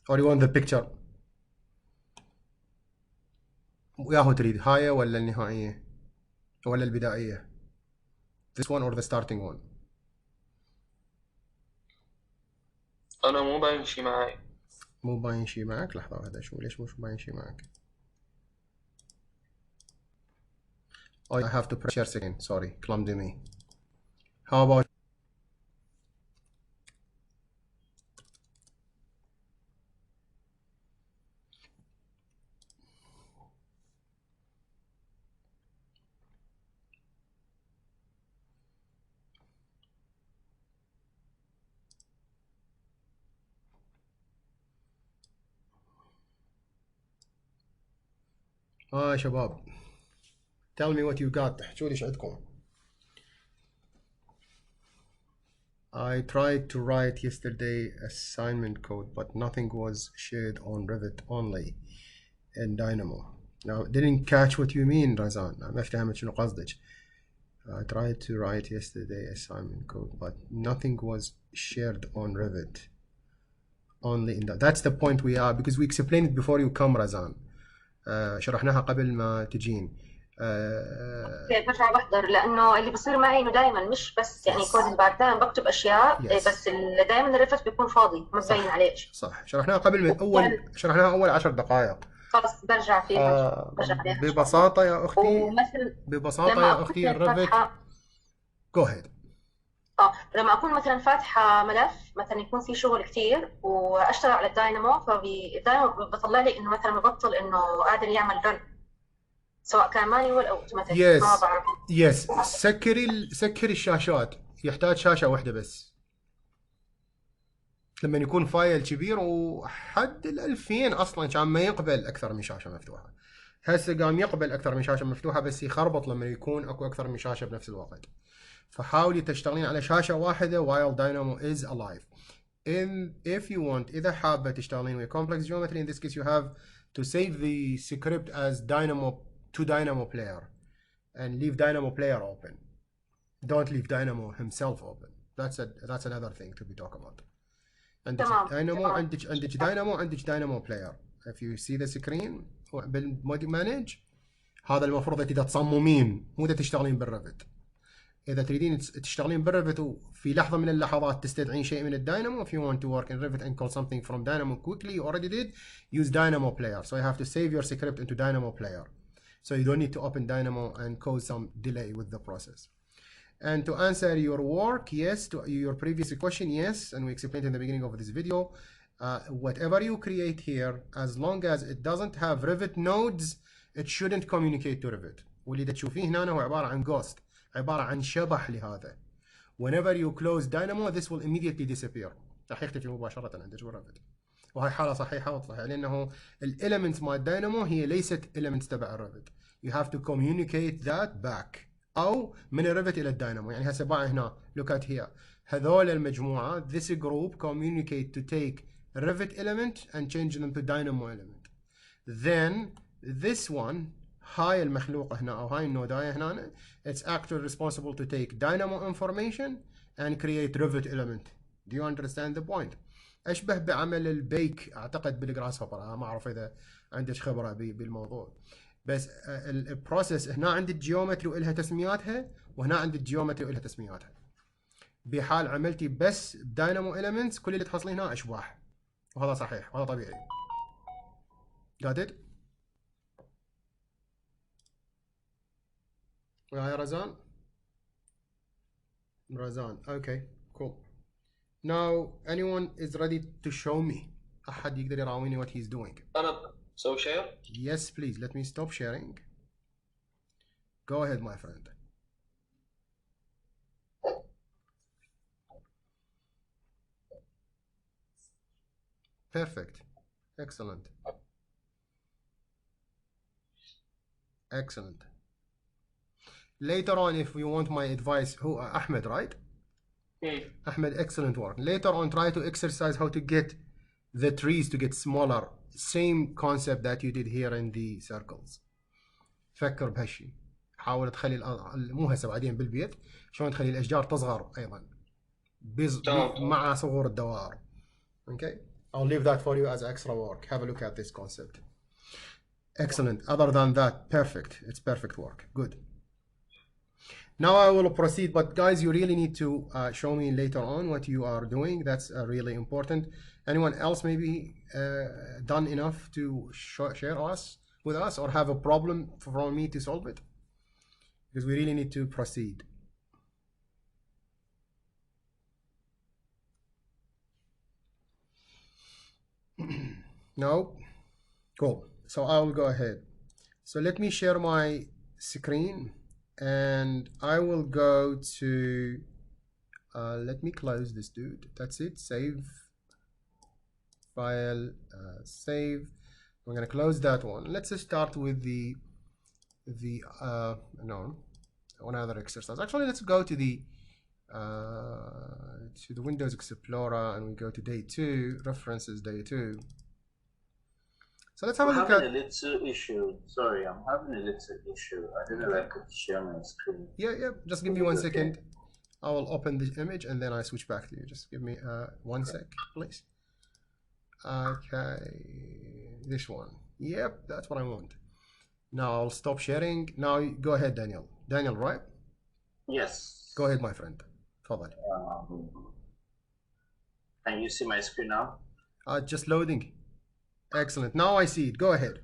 A: Or you want the picture? وياهو تريد هاي ولا النهائية ولا البدائية؟ This one or the starting one?
C: أنا مو باين شي معي.
A: مو باين شي معك. لحظة واحدة شو ليش مش باين شي معك؟ Oh, I have to press share second. Sorry, clumsy me. How about يا شباب tell me what you got. احكوا لي ايش عندكم. I tried to write yesterday assignment code but nothing was shared on Revit, only in Dynamo. Now didn't catch what you mean رزان. ما فهمت شنو قصدك. I tried to write yesterday assignment code but nothing was shared on Revit, only in that. That's the point we are, because we explained it before you come رزان. شرحناها قبل ما تجين.
F: كيف برجع بحضر، لانه اللي بصير معي انه دائما مش بس يعني كودينج باك، دائما بكتب اشياء بس دائما الريفت بيكون فاضي ما ببين عليه شيء.
A: صح، شرحناها قبل من اول 10 دقائق.
F: خلص برجع فيها. برجع عليها
A: ببساطه يا اختي.
F: ومثل
A: ببساطه يا اختي الريفت. جو هيد.
F: لما اكون مثلا فاتحه ملف مثلا يكون في شغل كثير واشتغل على الداينامو، فدايما بطلع لي انه مثلا مبطل انه قادر يعمل رن، سواء كان مانيوال او اوتوماتيك. ما بعرف.
A: يس سكري الشاشات. يحتاج شاشه واحده بس. لما يكون فايل كبير وحد 2000 اصلا كان ما يقبل اكثر من شاشه مفتوحه. هسه قام يقبل اكثر من شاشه مفتوحه، بس يخربط لما يكون اكو اكثر من شاشه بنفس الوقت. فحاولي تشتغلين على شاشه واحده while Dynamo is alive. If you want، اذا حابه تشتغلين with complex geometry, in this case you have to save the script as Dynamo player and leave Dynamo player open. Don't leave Dynamo himself open. That's another thing to be talked about. عندك داينامو player. If you see the screen بالمود مانج، هذا المفروض اذا تصممين مو اذا تشتغلين بالريفت. اذا تريدين تشتغلين بالريفت وفي لحظه من اللحظات تستدعين شيء من الداينامو، if you want to work in Revit and call something from Dynamo quickly, you already did, use Dynamo player. So you have to save your script into Dynamo player, so you don't need to open Dynamo and cause some delay with the process. And to answer your work, yes, to your previous question, yes, and we explained in the beginning of this video, whatever you create here, as long as it doesn't have Revit nodes, it shouldn't communicate to Revit. واللي تشوفيه هنا هو عبارة عن ghost، عبارة عن شبح لهذا. Whenever you close Dynamo, this will immediately disappear. راح يختفي مباشرة عندك بالريفت. وهي حالة صحيحة واضحة، لأنه الإليمنتس مال داينامو هي ليست إليمنتس تبع الريفت. You have to communicate that back. أو من الريفت إلى الداينامو. يعني هسه باعي هنا look at here. هذول المجموعة this group communicate to take Revit element and change them to Dynamo element. Then this one، هاي المخلوقة هنا أو هاي النوداية هنا، it's actually responsible to take Dynamo information and create Revit element. Do you understand the point? أشبه بعمل البيك أعتقد بالجراس هوبر. ما أعرف إذا عندك خبرة بالموضوع، بس البروسيس هنا عند الجيومتري وإلها تسمياتها، وهنا عند الجيومتري وإلها تسمياتها. بحال عملتي بس داينامو إليمنتس كل اللي تحصلين هنا أشباح، وهذا صحيح وهذا طبيعي. Got it؟ يا رزان. Okay, cool. Now anyone is ready to show me. أحد يقدر يراويني what he's doing.
C: أنا بسوي شير؟
A: Yes, please. Let me stop sharing. Go ahead, my friend. Perfect. Excellent. Excellent. Later on, if you want my advice, who Ahmed, right? Ahmed, excellent work. Later on, try to exercise how to get the trees to get smaller. Same concept that you did here in the circles. فكر بهالشيء. حاول تخلي مو هسه بعدين بالبيت شلون تخلي الأشجار تصغر أيضا مع صغور الدوائر. Okay, I'll leave that for you as extra work. Have a look at this concept. Excellent. Other than that, perfect. It's perfect work. Good. Now I will proceed, but guys, you really need to show me later on what you are doing. That's really important. Anyone else maybe done enough to share us with us or have a problem from me to solve it? Because we really need to proceed. No? Cool. So I will go ahead. So let me share my screen. And I will go to, let me close this dude. That's it. Save file, save. I'm going to close that one. Let's start with one other exercise. Actually, let's go to the Windows Explorer and we go to day 2, references day 2. So let's have a look at.
D: I'm having a little issue. Sorry, I'm having a little issue. I didn't like to share my screen.
A: Yeah. Just give me 1 second. I will open the image and then I switch back to you. Just give me 1 sec, please. Okay, this one. Yep, that's what I want. Now I'll stop sharing. Now go ahead, Daniel. Daniel, right?
D: Yes.
A: Go ahead, my friend. Tafadhal.
D: Can you see my screen now?
A: Just loading. Excellent. Now I see it. Go ahead.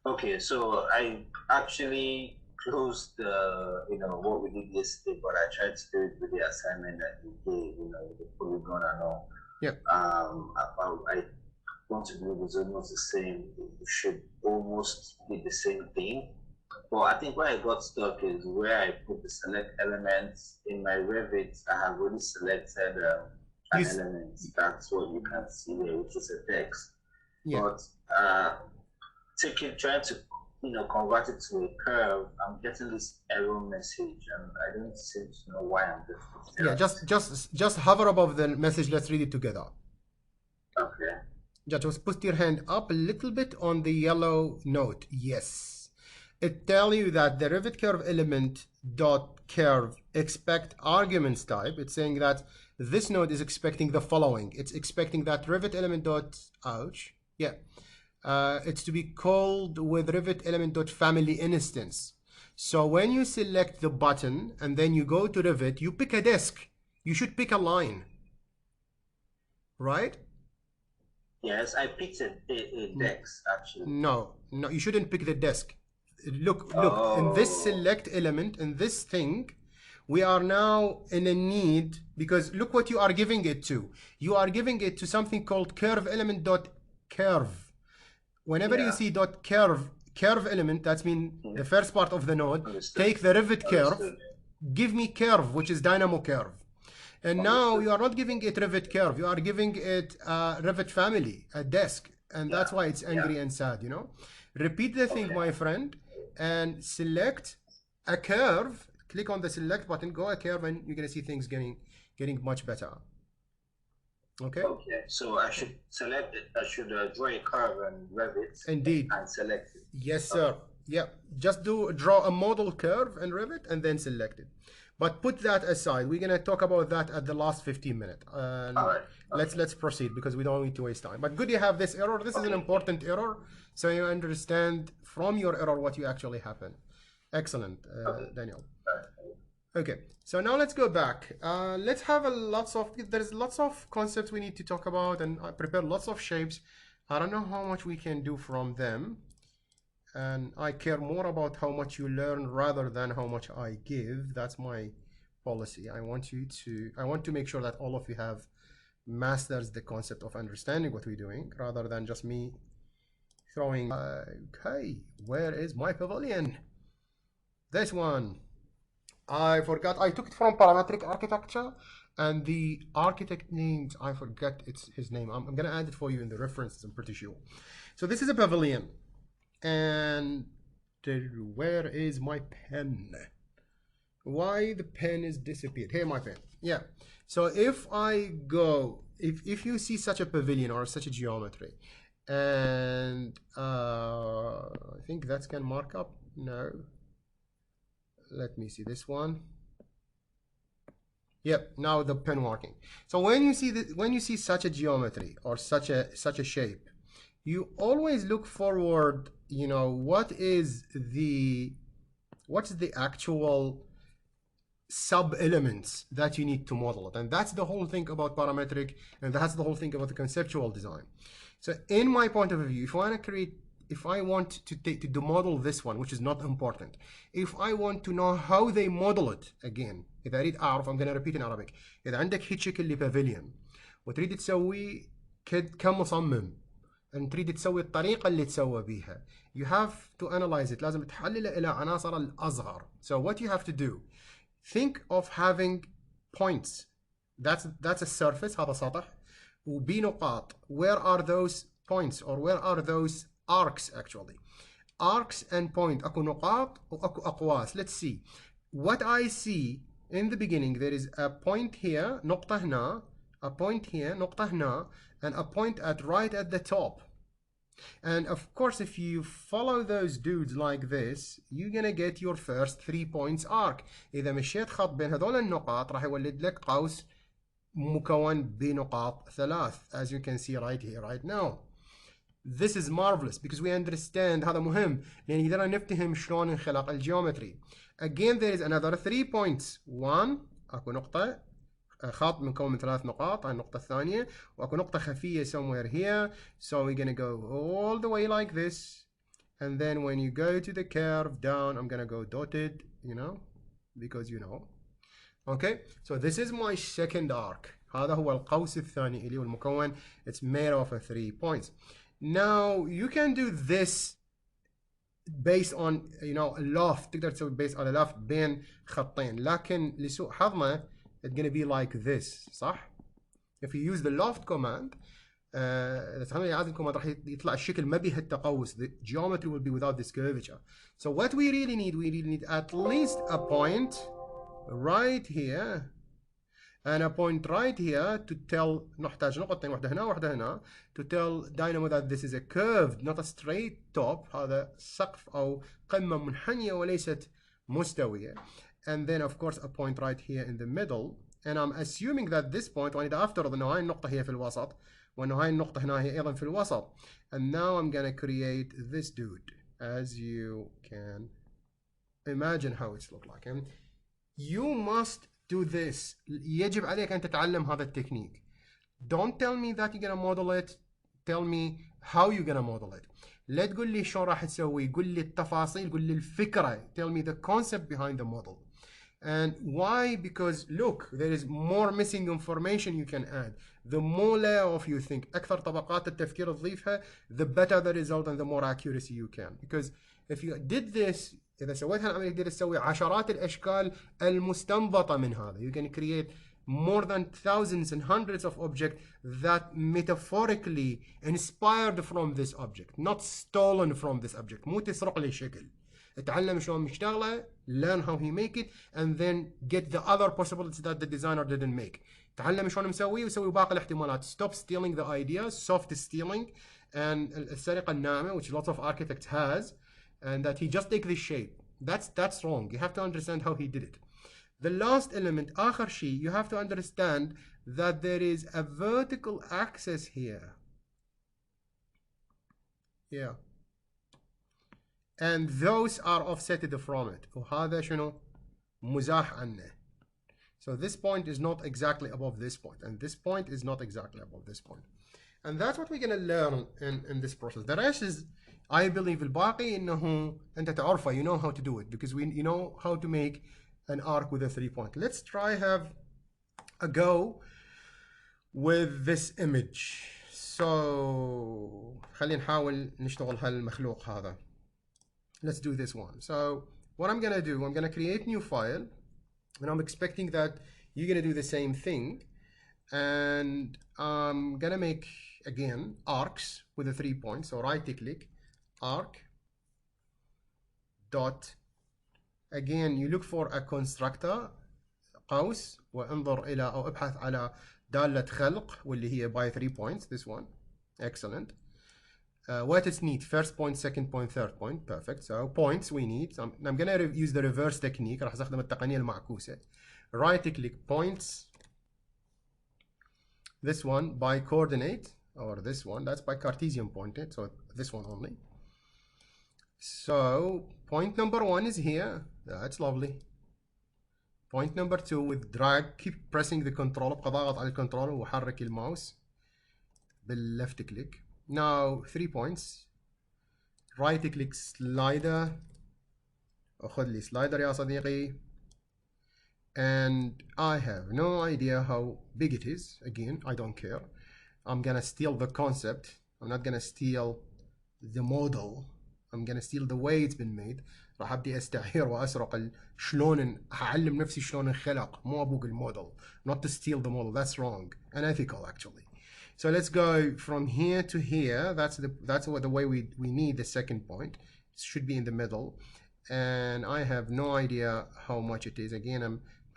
D: Okay, so I actually closed what we did yesterday, but I tried to do it with the assignment that we gave, with the polygon and all.
A: Yep.
D: I want to believe it's almost the same. It should almost be the same thing. But I think where I got stuck is where I put the select elements in my Revit. I have already selected an element. That's what you can see there, which is a text. Yeah. But trying to convert it to a curve, I'm getting this error message, and I don't seem to know why I'm getting this error.
A: Just hover above the message. Let's read it together.
D: Okay.
A: Just put your hand up a little bit on the yellow note. Yes. It tells you that the Revit curve element dot curve expect arguments type. It's saying that this node is expecting the following. It's expecting that Revit element dot it's to be called with Revit element dot family instance. So when you select the button and then you go to Revit, you pick a desk. You should pick a line, right?
D: Yes, I picked a desk actually.
A: No, you shouldn't pick the desk. Look, in this select element, in this thing, we are now in a need, because look what you are giving it to. You are giving it to something called curve element dot curve. Whenever you see dot curve element, that's mean the first part of the node. Take the Revit curve, give me curve, which is dynamo curve. And now you are not giving it Revit curve, you are giving it Revit family, a desk. And that's why it's angry and sad, Repeat the thing, my friend, and select a curve. Click on the select button, go a curve, and you're going to see things getting much better. Okay?
D: Okay, so I should select it. I should draw a curve and Revit.
A: Indeed.
D: And select it.
A: Yes, sir. Yeah, just draw a model curve and Revit and then select it. But put that aside. We're gonna talk about that at the last 15 minutes. All right. Let's proceed because we don't need to waste time. But good you have this error. This is an important error, so you understand from your error what you actually happened. Excellent, Daniel. Okay, so now let's go back. Let's have there's lots of concepts we need to talk about, and I prepared lots of shapes. I don't know how much we can do from them. And I care more about how much you learn rather than how much I give. That's my policy. I want to make sure that all of you have masters the concept of understanding what we're doing rather than just me throwing. Okay, where is my pavilion? This one. I forgot. I took it from parametric architecture, and the architect names, I forget his name. I'm going to add it for you in the references, I'm pretty sure. So this is a pavilion. And where is my pen? Why the pen is disappeared? Here, my pen. Yeah. So if I go, if you see such a pavilion or such a geometry, and I think that can mark up. No. Let me see this one. Yep. Now the pen marking. So when you see such a geometry or such a shape, you always look forward. You know, what's the actual sub-elements that you need to model it, and that's the whole thing about parametric, and that's the whole thing about the conceptual design. So in my point of view, if I want to model this one, which is not important, if I want to know how they model it, again إذا أريد أعرف, I'm going to repeat in Arabic. إذا عندك هيك شكل لبافيليون وتريد تسوي كمصمم and تريد تسوي الطريقة اللي تسوى بيها, you have to analyze it. لازم تحلله إلى عناصر الأصغر. So what you have to do, think of having points. That's a surface, هذا سطح, وبنقاط. Where are those points, or where are those arcs actually? Arcs and point. أكو نقاط وأكو أقواس. Let's see. What I see in the beginning, there is a point here, نقطة هنا, a point here, نقطة هنا, and a point right at the top. And of course, if you follow those dudes like this, you're gonna get your first 3 points arc. إذا مشيت خط بين هذول النقاط راح يولد لك قوس مكون بنقاط 3, as you can see right here, right now. This is marvelous because we understand, هذا مهم لأن يقدر نفتهم شلون انخلق الجيومتري. Again, there is another 3 points. 1, أكو نقطة خط مكون من 3 نقاط, النقطة الثانية, وأكو نقطة خفية somewhere here. So we're gonna go all the way like this, and then when you go to the curve down, I'm gonna go dotted, you know, because you know. Okay, so this is my second arc. هذا هو القوس الثاني اللي هو المكون. It's made of 3 points. Now you can do this based on, you know, a loft. تقدر تسوي based on a loft بين خطين, لكن لسوء حظنا it's gonna be like this, صح؟ If you use the loft command, إذا استخدمنا إعادة الكوماند راح يطلع الشكل ما بيه التقوس. The geometry will be without this curvature. So what we really need at least a point right here and a point right here to tell, نحتاج نقطتين, واحدة هنا واحدة هنا, to tell Dynamo that this is a curved, not a straight top. هذا سقف أو قمة منحنية وليست مستوية. And then of course a point right here in the middle. And I'm assuming that this point, وأنا أفترض إنه هاي النقطة هي في الوسط, وإنه هاي النقطة هنا هي أيضا في الوسط. And now I'm gonna create this dude, as you can imagine how it's look like. And you must do this. يجب عليك أن تتعلم هذا التكنيك. Don't tell me that you're gonna model it. Tell me how you're gonna model it. لا تقول لي شو راح تسوي. قل لي التفاصيل. قل لي الفكرة. Tell me the concept behind the model. And why? Because look, there is more missing information you can add. The more layer of you think, أكثر طبقات التفكير تضيفها, the better the result and the more accuracy you can. Because if you did this, إذا سويت هالعملية تقدر تسوي عشرات الأشكال المستنبطة من هذا. You can create more than thousands and hundreds of objects that metaphorically inspired from this object, not stolen from this object. مو تسرق لي شكل. اتعلم شلون مشتغله, learn how he make it, and then get the other possibilities that the designer didn't make. تعلم شلون مسوي وسوي باقي الاحتمالات. Stop stealing the ideas, soft stealing, and السرقة الناعمة, which lots of architects has, and that he just take this shape. That's wrong. You have to understand how he did it. The last element, آخر شيء, you have to understand that there is a vertical axis here. Yeah. And those are offsetted from it. وهذا شنو؟ مزاح عنه. So this point is not exactly above this point, and this point is not exactly above this point. And that's what we're going to learn in this process. The rest is, I believe, الباقي إنه أنت تعرفه, you know how to do it, because you know how to make an arc with a 3 point. Let's try have a go with this image. So خلينا نحاول نشتغل هالمخلوق هذا. Let's do this one. So what I'm gonna do, I'm gonna create new file, and I'm expecting that you're gonna do the same thing. And I'm gonna make again arcs with a 3 points. So right click, arc, dot. Again you look for a constructor قوس وانظر إلى أو ابحث على دالة خلق واللي هي by 3 points. This one. Excellent. What is need? First point, second point, third point. Perfect. So points we need. I'm going to use the reverse technique. راح استخدم التقنية المعكوسة. Right click points. This one by coordinate, or this one, that's by Cartesian pointed. So this one only. So point number 1 is here. That's lovely. Point number 2 with drag. Keep pressing the control. ابقى ضاغط على الكنترول وحرك الماوس باللفت كليك. Now 3 points. Right click slider. أخذ لي slider يا صديقي. And I have no idea how big it is. Again, I don't care. I'm gonna steal the concept. I'm not gonna steal the model. I'm gonna steal the way it's been made. راح ابدي استعير واسرق شلون اعلم نفسي شلون انخلق مو ابوق الموديل. Not to steal the model. That's wrong. Unethical actually. So let's go from here to here. That's what the way we need the second point. It should be in the middle. And I have no idea how much it is. Again,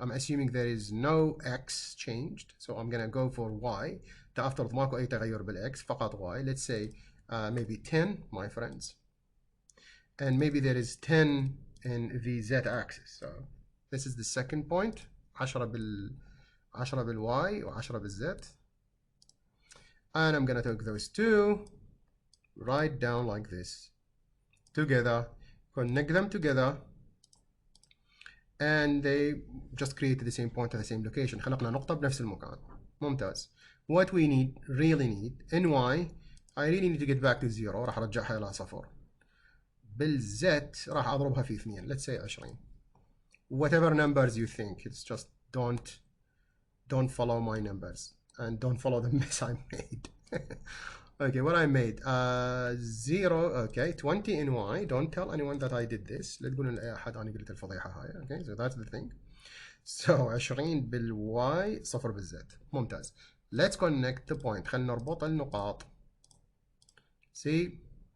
A: I'm assuming there is no x changed. So I'm gonna go for y. تفترض ماكو اي تغير بالاكس فقط y. Let's say maybe 10, my friends. And maybe there is 10 in the z-axis. So this is the second point. 10 بالy و10 بالz. And I'm gonna take those two, right down like this, together, connect them together, and they just create the same point at the same location. خلقنا نقطة بنفس المكان. ممتاز. What we really need, ny, I really need to get back to 0. راح أرجعها إلى 0. بالz راح أضربها في 2. Let's say 20. Whatever numbers you think, it's just don't follow my numbers and don't follow the mess I made. Okay, what I made 0. Okay, 20 in y. Don't tell anyone that I did this. لا تقولون لأي أحد أنا قلت الفضيحة هاي. Okay, so that's the thing. So 20 بالy 0 بالz. ممتاز. Let's connect the point. خلينا نربط النقاط. See,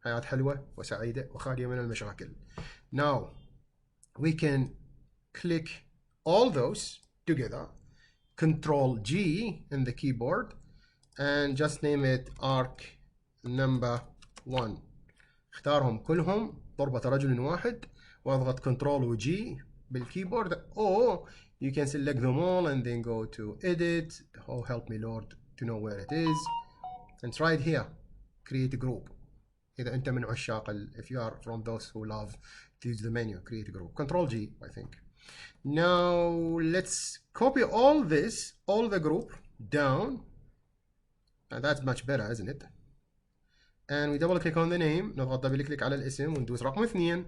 A: حياة حلوة وسعيدة وخالية من المشاكل. Now we can click all those together. Control G in the keyboard and just name it arc number 1. اختارهم كلهم ضربة رجل واحد واضغط Control و G بالكيبورد, or you can select them all and then go to edit. Oh, help me Lord to know where it is. And it's right here. Create a group. إذا أنت من عشاق if you are from those who love to use the menu, create a group. Control G, I think. Now let's copy all this, all the group down. And that's much better, isn't it? And we double click on the name. نضغط دبل كليك على الاسم وندوس رقم 2.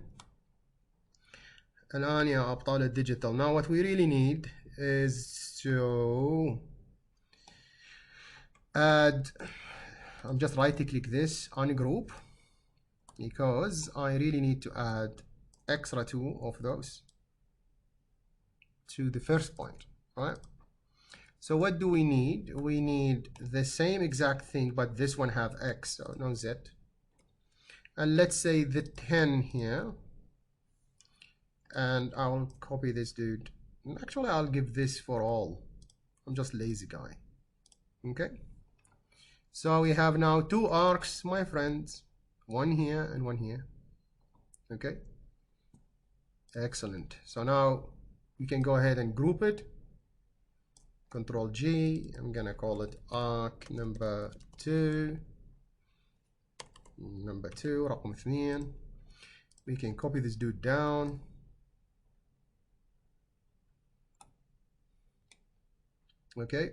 A: الآن يا أبطال الديجيتال. Now what we really need is to add. I'm just right click this on a group because I really need to add extra 2 of those to the first point, right? So what do we need? We need the same exact thing, but this one have x, so no z. And let's say the 10 here, and I'll copy this dude. Actually, I'll give this for all. I'm just lazy guy. Okay. So we have now 2 arcs, my friends. One here and one here. Okay. Excellent. So now we can go ahead and group it. Control G. I'm gonna call it arc number 2. Number 2, رقم 2. We can copy this dude down. Okay.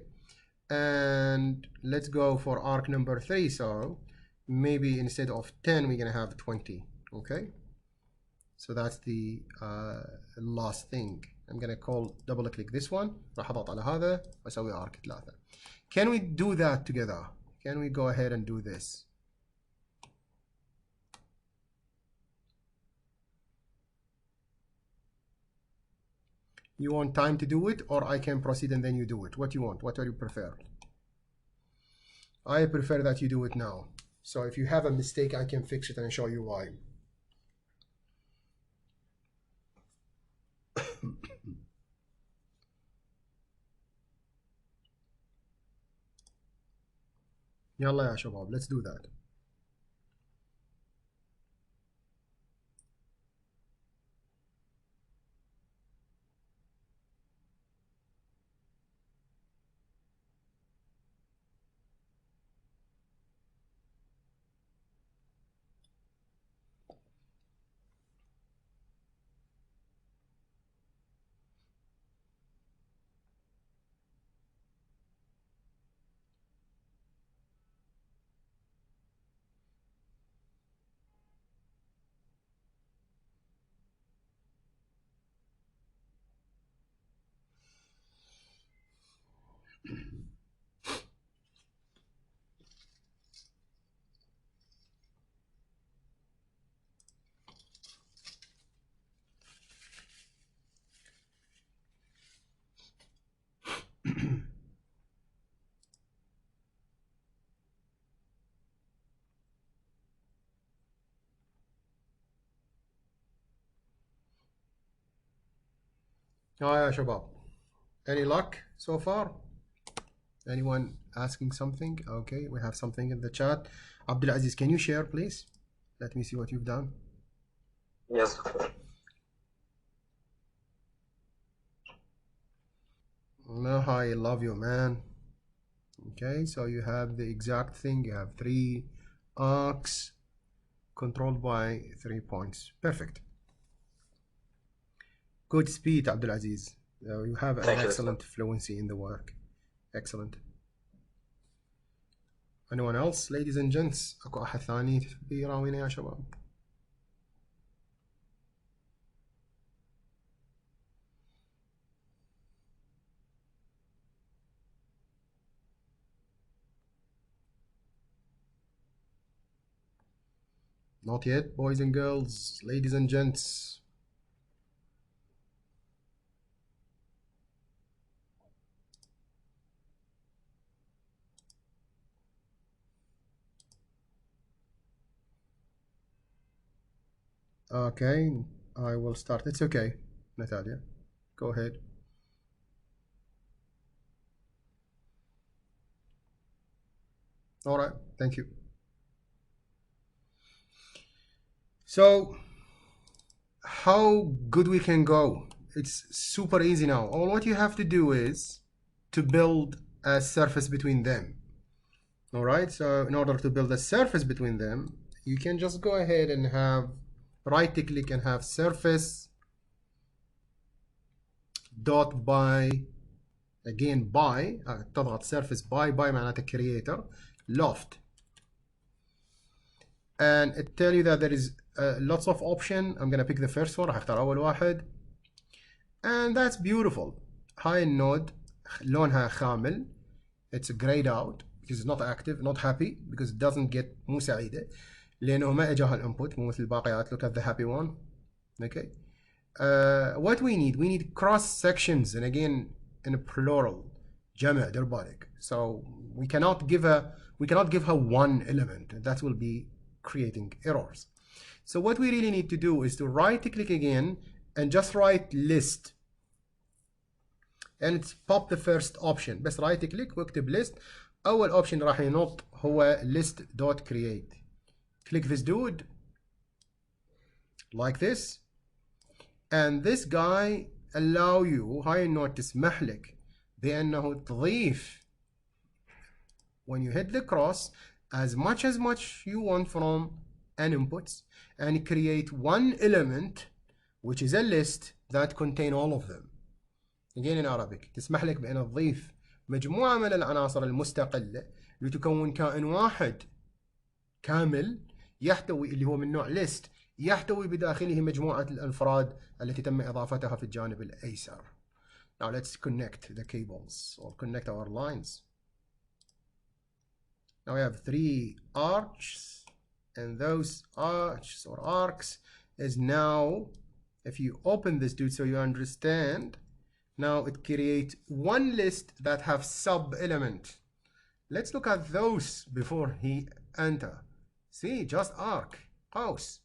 A: And let's go for arc number 3. So maybe instead of 10 we're gonna have 20. Okay, so that's the last thing. I'm gonna double click this one. راح اضغط على هذا واسوي arc 3. Can we do that together? Can we go ahead and do this? You want time to do it, or I can proceed and then you do it? What do you want? What do you prefer? I prefer that you do it now. So if you have a mistake, I can fix it and show you why. يلا يا شباب let's do that. يا شباب any luck so far? Anyone asking something? Okay, we have something in the chat. Abdulaziz, can you share please? Let me see what you've done.
B: Yes, Doctor.
A: No, I love you, man. Okay, so you have the exact thing. You have 3 arcs controlled by 3 points. Perfect. Good speed, Abdulaziz. You have an excellent fluency in the work. Excellent. Anyone else, ladies and gents? أكو أحد ثاني بيراوينا يا شباب؟ Not yet, boys and girls, ladies and gents. Okay, I will start. It's okay, Natalia. Go ahead. All right, thank you. So, how good we can go? It's super easy now. All what you have to do is to build a surface between them. All right, so in order to build a surface between them, you can just go ahead and have right click and have surface dot by, again by تضغط surface by معناته creator loft, and it tell you that there is lots of option. I'm gonna pick the first one. راح اختار اول واحد, and that's beautiful. هاي النود لونها خامل. It's grayed out because it's not active, not happy because it doesn't get مو سعيدة لأنه ما إجاها الانبوت مو مثل الباقيات. Look at the happy one. Okay. What we need cross sections, and again in a plural, جمع دير بالك. So we cannot give her one element. That will be creating errors. So what we really need to do is to right click again and just write list, and it's pop the first option. بس right click واكتب list. أول option راح ينط هو list.create. Click this dude like this, and this guy allow you, هاي النوت تسمح لك بأنه تضيف when you hit the cross as much you want from an inputs, and create one element which is a list that contain all of them. Again in Arabic تسمح لك بأن تضيف مجموعة من العناصر المستقلة لتكون كائن واحد كامل يحتوي اللي هو من نوع list يحتوي بداخله مجموعة الأفراد التي تم إضافتها في الجانب الأيسر. Now let's connect the cables or connect our lines. Now we have 3 arches, and those arches or arcs is now, if you open this dude so you understand, now it creates one list that have sub element. Let's look at those before he enter. See, just arc قوس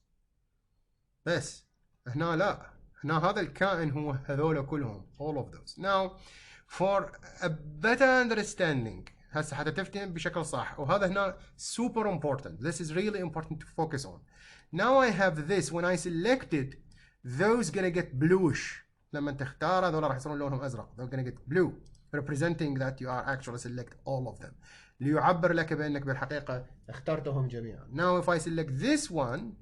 A: بس. هنا لا، هنا هذا الكائن هو هذول كلهم, all of those. Now for a better understanding هسه حتى تفتهم بشكل صح، وهذا هنا super important. This is really important to focus on. Now I have this. When I select it, those gonna get bluish. لما تختار هذول راح يصيرون لونهم ازرق. They're gonna get blue, representing that you are actually select all of them. ليعبر لك بانك بالحقيقة اخترتهم جميعا. Now if I select this one,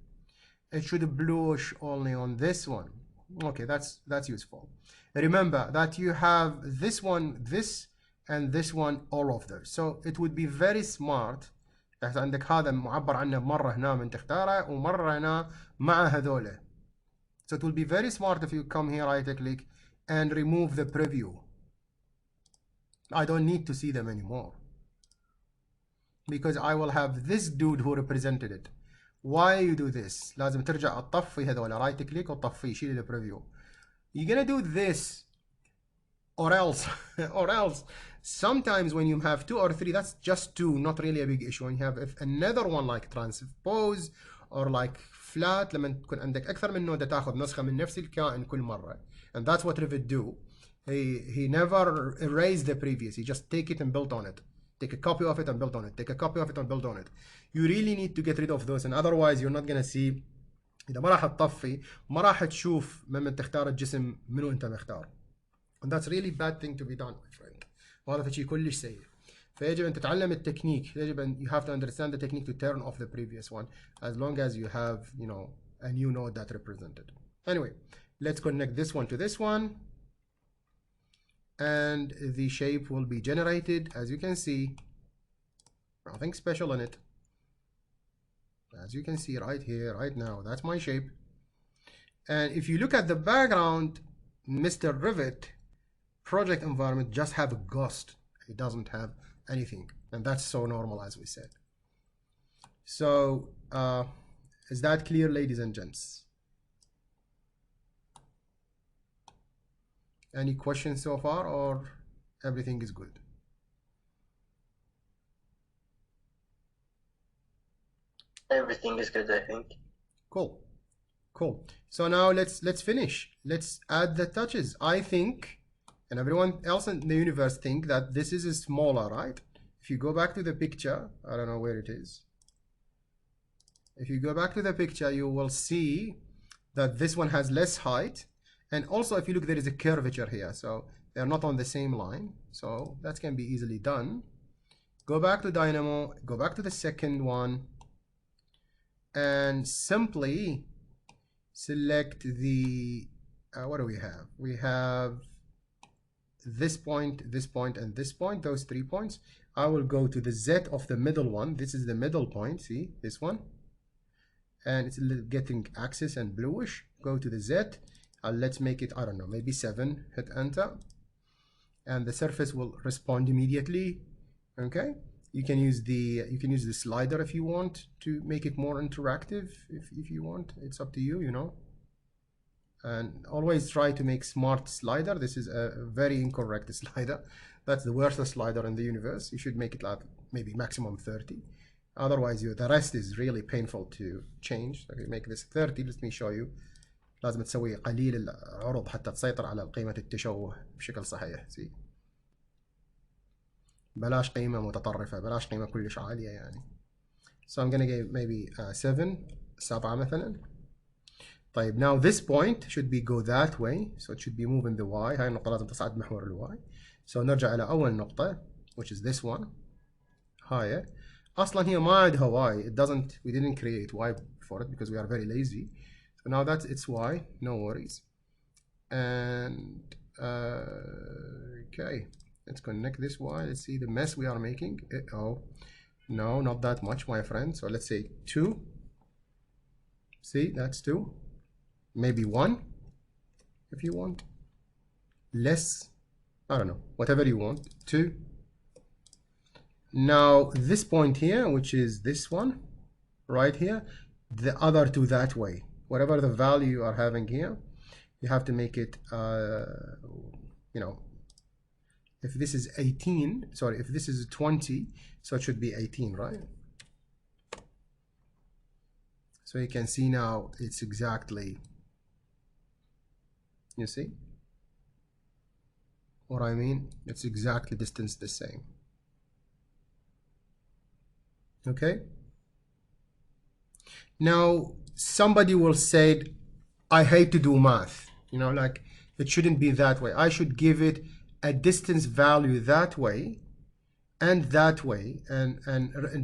A: it should bluish only on this one. Okay, that's useful. Remember that you have this one, this, and this one, all of those. So it would be very smart. عندك هذا معبر عنه مرة هنا من تختاره ومرة هنا مع هذوله. So it will be very smart if you come here, right click, and remove the preview. I don't need to see them anymore because I will have this dude who represented it. Why you do this? لازم ترجع تطفي هذول, right click وتطفي, شيل البريفيو. You're gonna do this or else sometimes when you have 2 or 3, that's just 2, not really a big issue. When you have if another one like transpose or like flat, لما تكون عندك أكثر من نودة تاخذ نسخة من نفس الكائن كل مرة. And that's what Revit do. He never erased the previous. He just take it and built on it. Take a copy of it and build on it. Take a copy of it and build on it. You really need to get rid of those, and otherwise you're not gonna see. إذا ما راح تطفي ما راح تشوف من تختار الجسم منو أنت مختار. And that's really bad thing to be done, my friend. وهذا شيء كلش سيء. فيجب أن تتعلم التكنيك. يجب أن you have to understand the technique to turn off the previous one, as long as you have, you know, a new node that represented. Anyway, let's connect this one to this one. And the shape will be generated. As you can see, nothing special in it. As you can see right here, right now, that's my shape. And if you look at the background, Mr. Revit project environment just have a ghost. It doesn't have anything, and that's so normal, as we said. So is that clear, ladies and gents? Any questions so far, or everything is good?
C: Everything is good, I think.
A: Cool. So now let's finish. Let's add the touches. I think, and everyone else in the universe think, that this is smaller, right? If you go back to the picture, I don't know where it is. If you go back to the picture, you will see that this one has less height. And also, if you look, there is a curvature here. So they're not on the same line. So that can be easily done. Go back to Dynamo, go back to the second one, and simply select the, what do we have? We have this point, and this point, those 3 points. I will go to the Z of the middle one. This is the middle point, see, this one. And it's getting axis and bluish. Go to the Z. Let's make it, I don't know, maybe 7. Hit enter. And the surface will respond immediately. Okay. You can use the slider if you want to make it more interactive. If you want, it's up to you, you know. And always try to make smart slider. This is a very incorrect slider. That's the worst slider in the universe. You should make it like maybe maximum 30. Otherwise, the rest is really painful to change. Okay, make this 30. Let me show you. لازم تسوي قليل العرض حتى تسيطر على قيمة التشوه بشكل صحيح. See. بلاش قيمة متطرفة، بلاش قيمة كلش عالية يعني. So I'm gonna give maybe 7 مثلا. طيب now this point should be go that way, so it should be moving the y. هاي النقطة لازم تصعد محور الواي. So نرجع إلى أول نقطة which is this one. هاي أصلا هي ما عندها y. We didn't create y for it because we are very lazy. So now that's its y. No worries. And okay. Let's connect this Y. Let's see the mess we are making. Oh, no, not that much, my friend. So let's say 2. See, that's 2. Maybe 1, if you want. Less, I don't know, whatever you want. 2. Now, this point here, which is this one, right here, the other 2 that way. Whatever the value you are having here, you have to make it, you know, if this is 18, sorry, if this is 20, so it should be 18, right? So you can see now it's exactly, you see what I mean? It's exactly distance the same. Okay. Now somebody will say, I hate to do math, you know, like it shouldn't be that way. I should give it a distance value that way and that way, and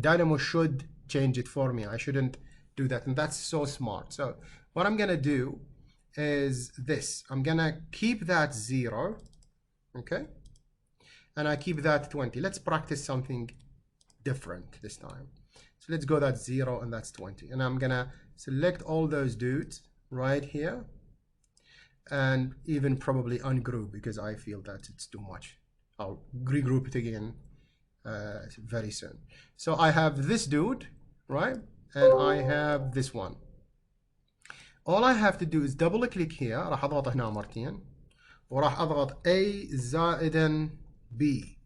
A: Dynamo should change it for me. I shouldn't do that, and that's so smart. So what I'm gonna do is this. I'm gonna keep that 0, okay, and I keep that 20. Let's practice something different this time. So let's go that 0 and that's 20, and I'm gonna select all those dudes right here and even probably ungroup because I feel that it's too much. I'll regroup it again very soon. So I have this dude, right, and I have this one. All I have to do is double click here. راح اضغط هنا مرتين وراح اضغط A زائدا B.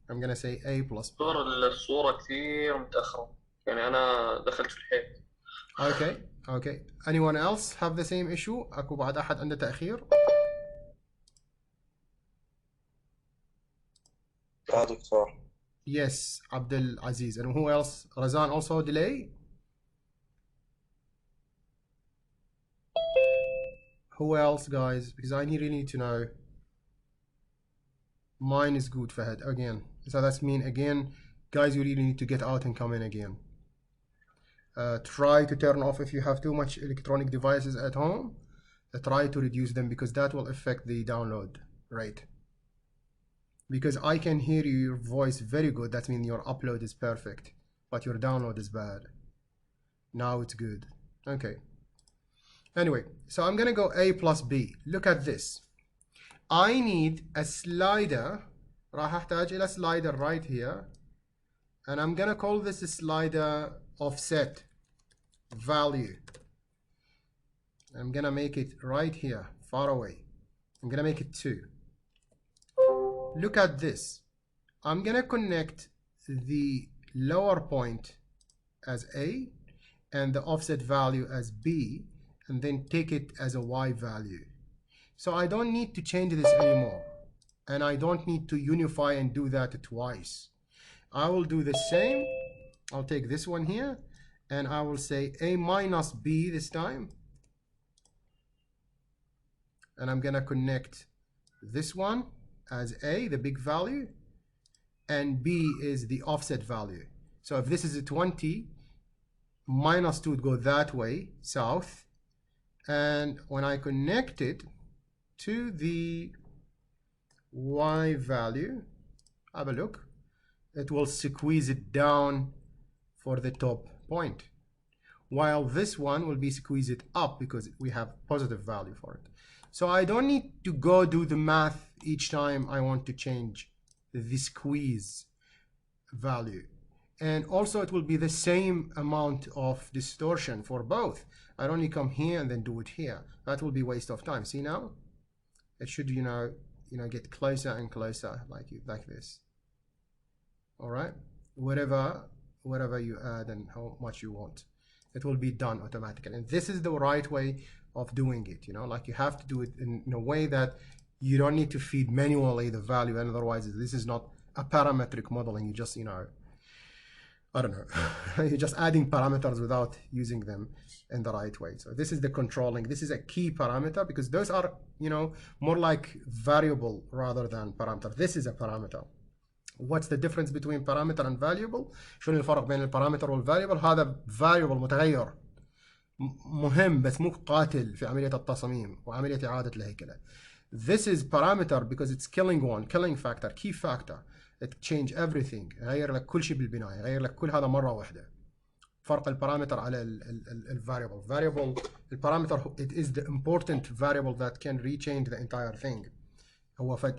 A: I'm gonna say A plus B.
C: الصورة كثير متأخرة، يعني أنا دخلت في الحيط.
A: Okay. Anyone else have the same issue? أكو بعد أحد عنده تأخير؟
B: دكتور.
A: Yes, Abdul Aziz. And who else? Razan also delay? Who else, guys? Because I really need to know. Mine is good, Fahad, again. So that's mean again, guys, you really need to get out and come in again. Try to turn off if you have too much electronic devices at home. Try to reduce them because that will affect the download rate. Because I can hear your voice very good, that means your upload is perfect, but your download is bad. Now it's good. Okay. Anyway, so I'm gonna go A plus B. Look at this. I need a slider. راح احتاج الى slider right here, and I'm gonna call this a slider offset value. I'm gonna make it right here, far away. I'm gonna make it 2. Look at this. I'm gonna connect the lower point as A and the offset value as B, and then take it as a Y value. So I don't need to change this anymore, and I don't need to unify and do that twice. I will do the same. I'll take this one here, and I will say A minus B this time, and I'm gonna connect this one as A, the big value, and B is the offset value. So if this is a 20, minus 2 would go that way, south, and when I connect it to the Y value, have a look, it will squeeze it down for the top point, while this one will be squeezed up because we have positive value for it. So I don't need to go do the math each time I want to change the squeeze value. And also it will be the same amount of distortion for both. I only come here and then do it here. That will be waste of time. See now? It should, you know, get closer and closer like this. All right? Whatever you add and how much you want, it will be done automatically. And this is the right way of doing it, you know, like you have to do it in a way that you don't need to feed manually the value, and otherwise this is not a parametric modeling. You just, you know, I don't know, you're just adding parameters without using them in the right way. So this is the controlling. This is a key parameter because those are, you know, more like variable rather than parameter. This is a parameter. What's the difference between parameter and variable? شنو الفرق بين البارامتر والفاريبل؟ هذا variable متغير مهم بس مو قاتل في عملية التصميم وعملية إعادة الهيكلة. This is parameter because it's killing factor, key factor. It change everything. يغير لك كل شيء بالبناية، يغير لك كل هذا مرة واحدة. فرق البارامتر على الفاريبل. Variable البارامتر it is the important variable that can rechange the entire thing. هو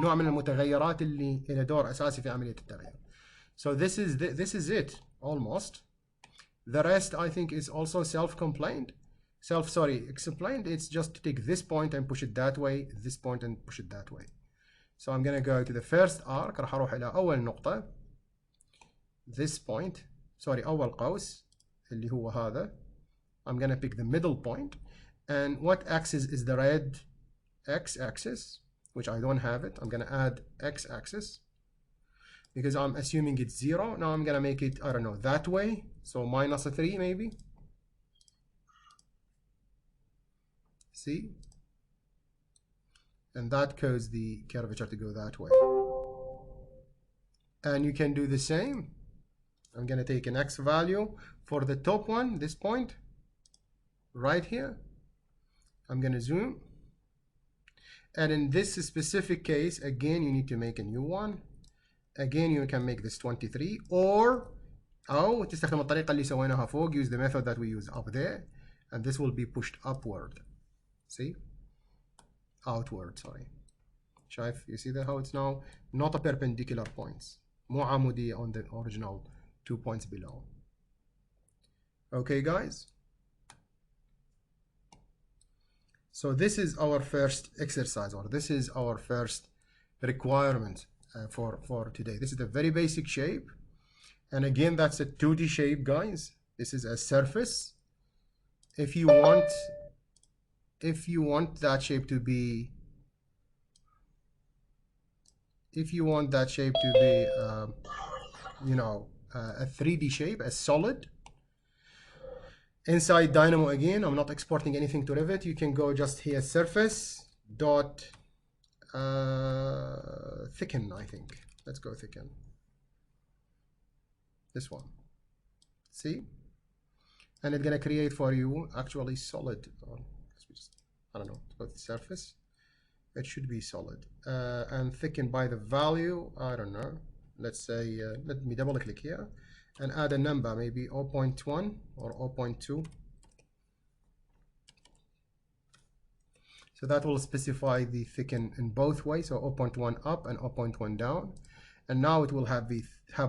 A: نوع من المتغيرات اللي له دور أساسي في عملية التغيير. So this is it almost. The rest I think is also explained. It's just to take this point and push it that way, this point and push it that way. So I'm gonna go to the first arc. راح أروح إلى أول نقطة. This point. أول قوس اللي هو هذا. I'm gonna pick the middle point. And what axis is the red? X axis, which I don't have it. I'm gonna add X axis. because I'm assuming it's 0. Now I'm gonna make it, I don't know, that way. So minus a 3 maybe. See? And that causes the curvature to go that way. And you can do the same. I'm gonna take an X value for the top one, this point, right here. I'm gonna zoom. And in this specific case, again, you need to make a new one. Again, you can make this 23, أو تستخدم الطريقة اللي سويناها فوق. Use the method that we use up there, and this will be pushed upward. See? Outward, sorry. شايف? You see that how it's now not a perpendicular points. مو عمودية on the original 2 points below. Okay, guys? So this is our first exercise, or this is our first requirement for today. This is a very basic shape. And again, that's a 2D shape, guys. This is a surface. If you want that shape to be, you know, a 3D shape, a solid. Inside Dynamo again, I'm not exporting anything to Revit. You can go just here, surface dot thicken, I think. Let's go thicken. This one. See? And it's gonna create for you actually solid. I don't know, let's go to surface. It should be solid. And thicken by the value, I don't know. Let's say, let me double click here and add a number, maybe 0.1 or 0.2. So that will specify the thicken in both ways, so 0.1 up and 0.1 down. And now it will have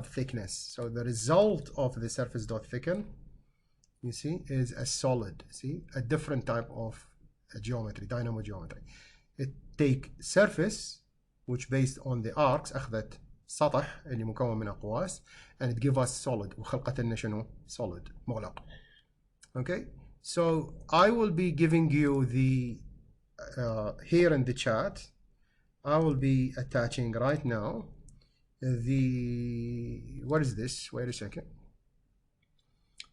A: thickness. So the result of the surface dot thicken, you see, is a solid. See, a different type of geometry, dynamo geometry. It take surface, which based on the arcs, أخذت سطح اللي مكون من أقواس, and it give us solid. وخلقت لنا شنو؟ solid مغلق. Okay, so I will be giving you the here in the chat. I will be attaching right now the, what is this? Wait a second.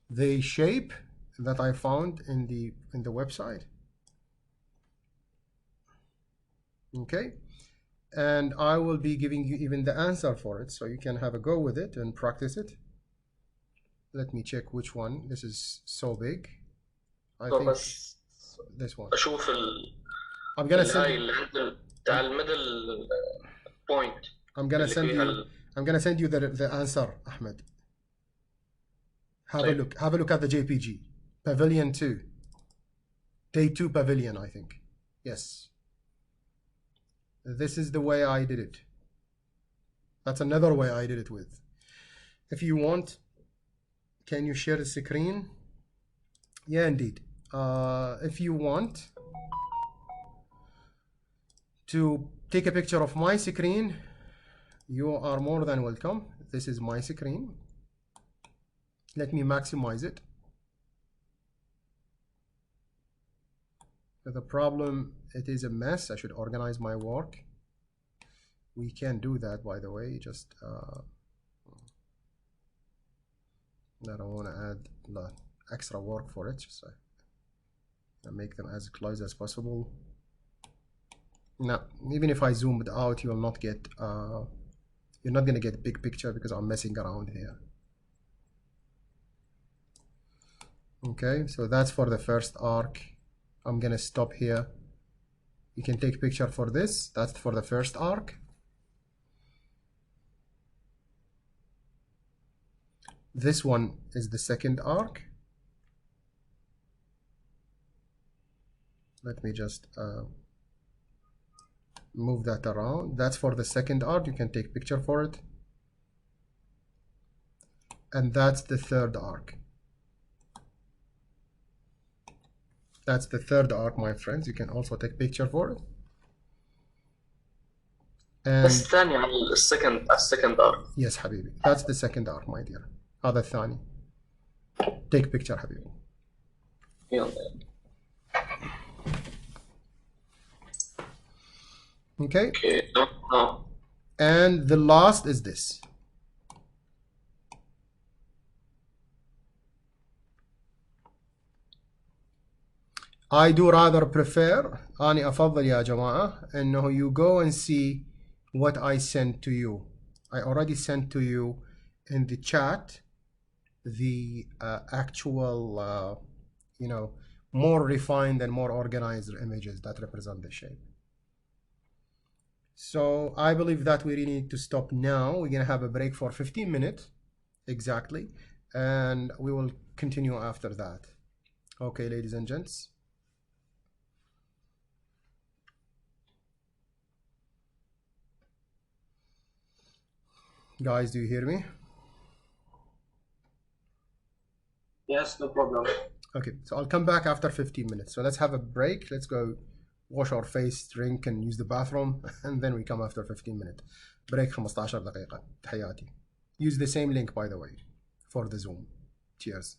A: The shape that I found in the website. Okay, and I will be giving you even the answer for it, so you can have a go with it and practice it. Let me check which one. This is so big. I think this one.
C: أشوف
A: I'm gonna send
C: الهاي اللي عند بتاع الميدل بوينت.
A: I'm gonna send you the answer, Ahmed. Have a look. Have a look at the JPG. Pavilion 2. Day 2 Pavilion, I think. Yes. This is the way I did it. That's another way I did it with. If you want, can you share the screen? Yeah, indeed. If you want to take a picture of my screen, you are more than welcome. This is my screen. Let me maximize it. The problem, it is a mess. I should organize my work. We can do that, by the way. Just I don't want to add extra work for it. So I make them as close as possible. Now, even if I zoomed out, you will not get. You're not gonna get a big picture because I'm messing around here. Okay, so that's for the first arc. I'm gonna stop here. You can take picture for this. That's for the first arc. This one is the second arc. Let me just move that around. That's for the second arc. You can take picture for it. And that's the third arc. That's the third arc, my friends. You can also take picture for it. And
C: بس الثاني على السكند arc.
A: Yes, حبيبي. That's the second arc, my dear. هذا الثاني. Take picture, حبيبي.
C: يلا.
A: Okay.
C: Okay.
A: And the last is this. I do rather prefer أنا أفضل يا جماعة إنه you go and see what I sent to you. I already sent to you in the chat the actual you know, more refined and more organized images that represent the shape. So I believe that we really need to stop now. We're gonna have a break for 15 minutes exactly, and we will continue after that. Okay, ladies and gents. Guys, do you hear me?
D: Yes, no problem.
A: Okay, so I'll come back after 15 minutes. So let's have a break. Let's go wash our face, drink, and use the bathroom, and then we come after 15 minutes. Break 15 دقيقة. تحياتي. Use the same link, by the way, for the Zoom. Cheers.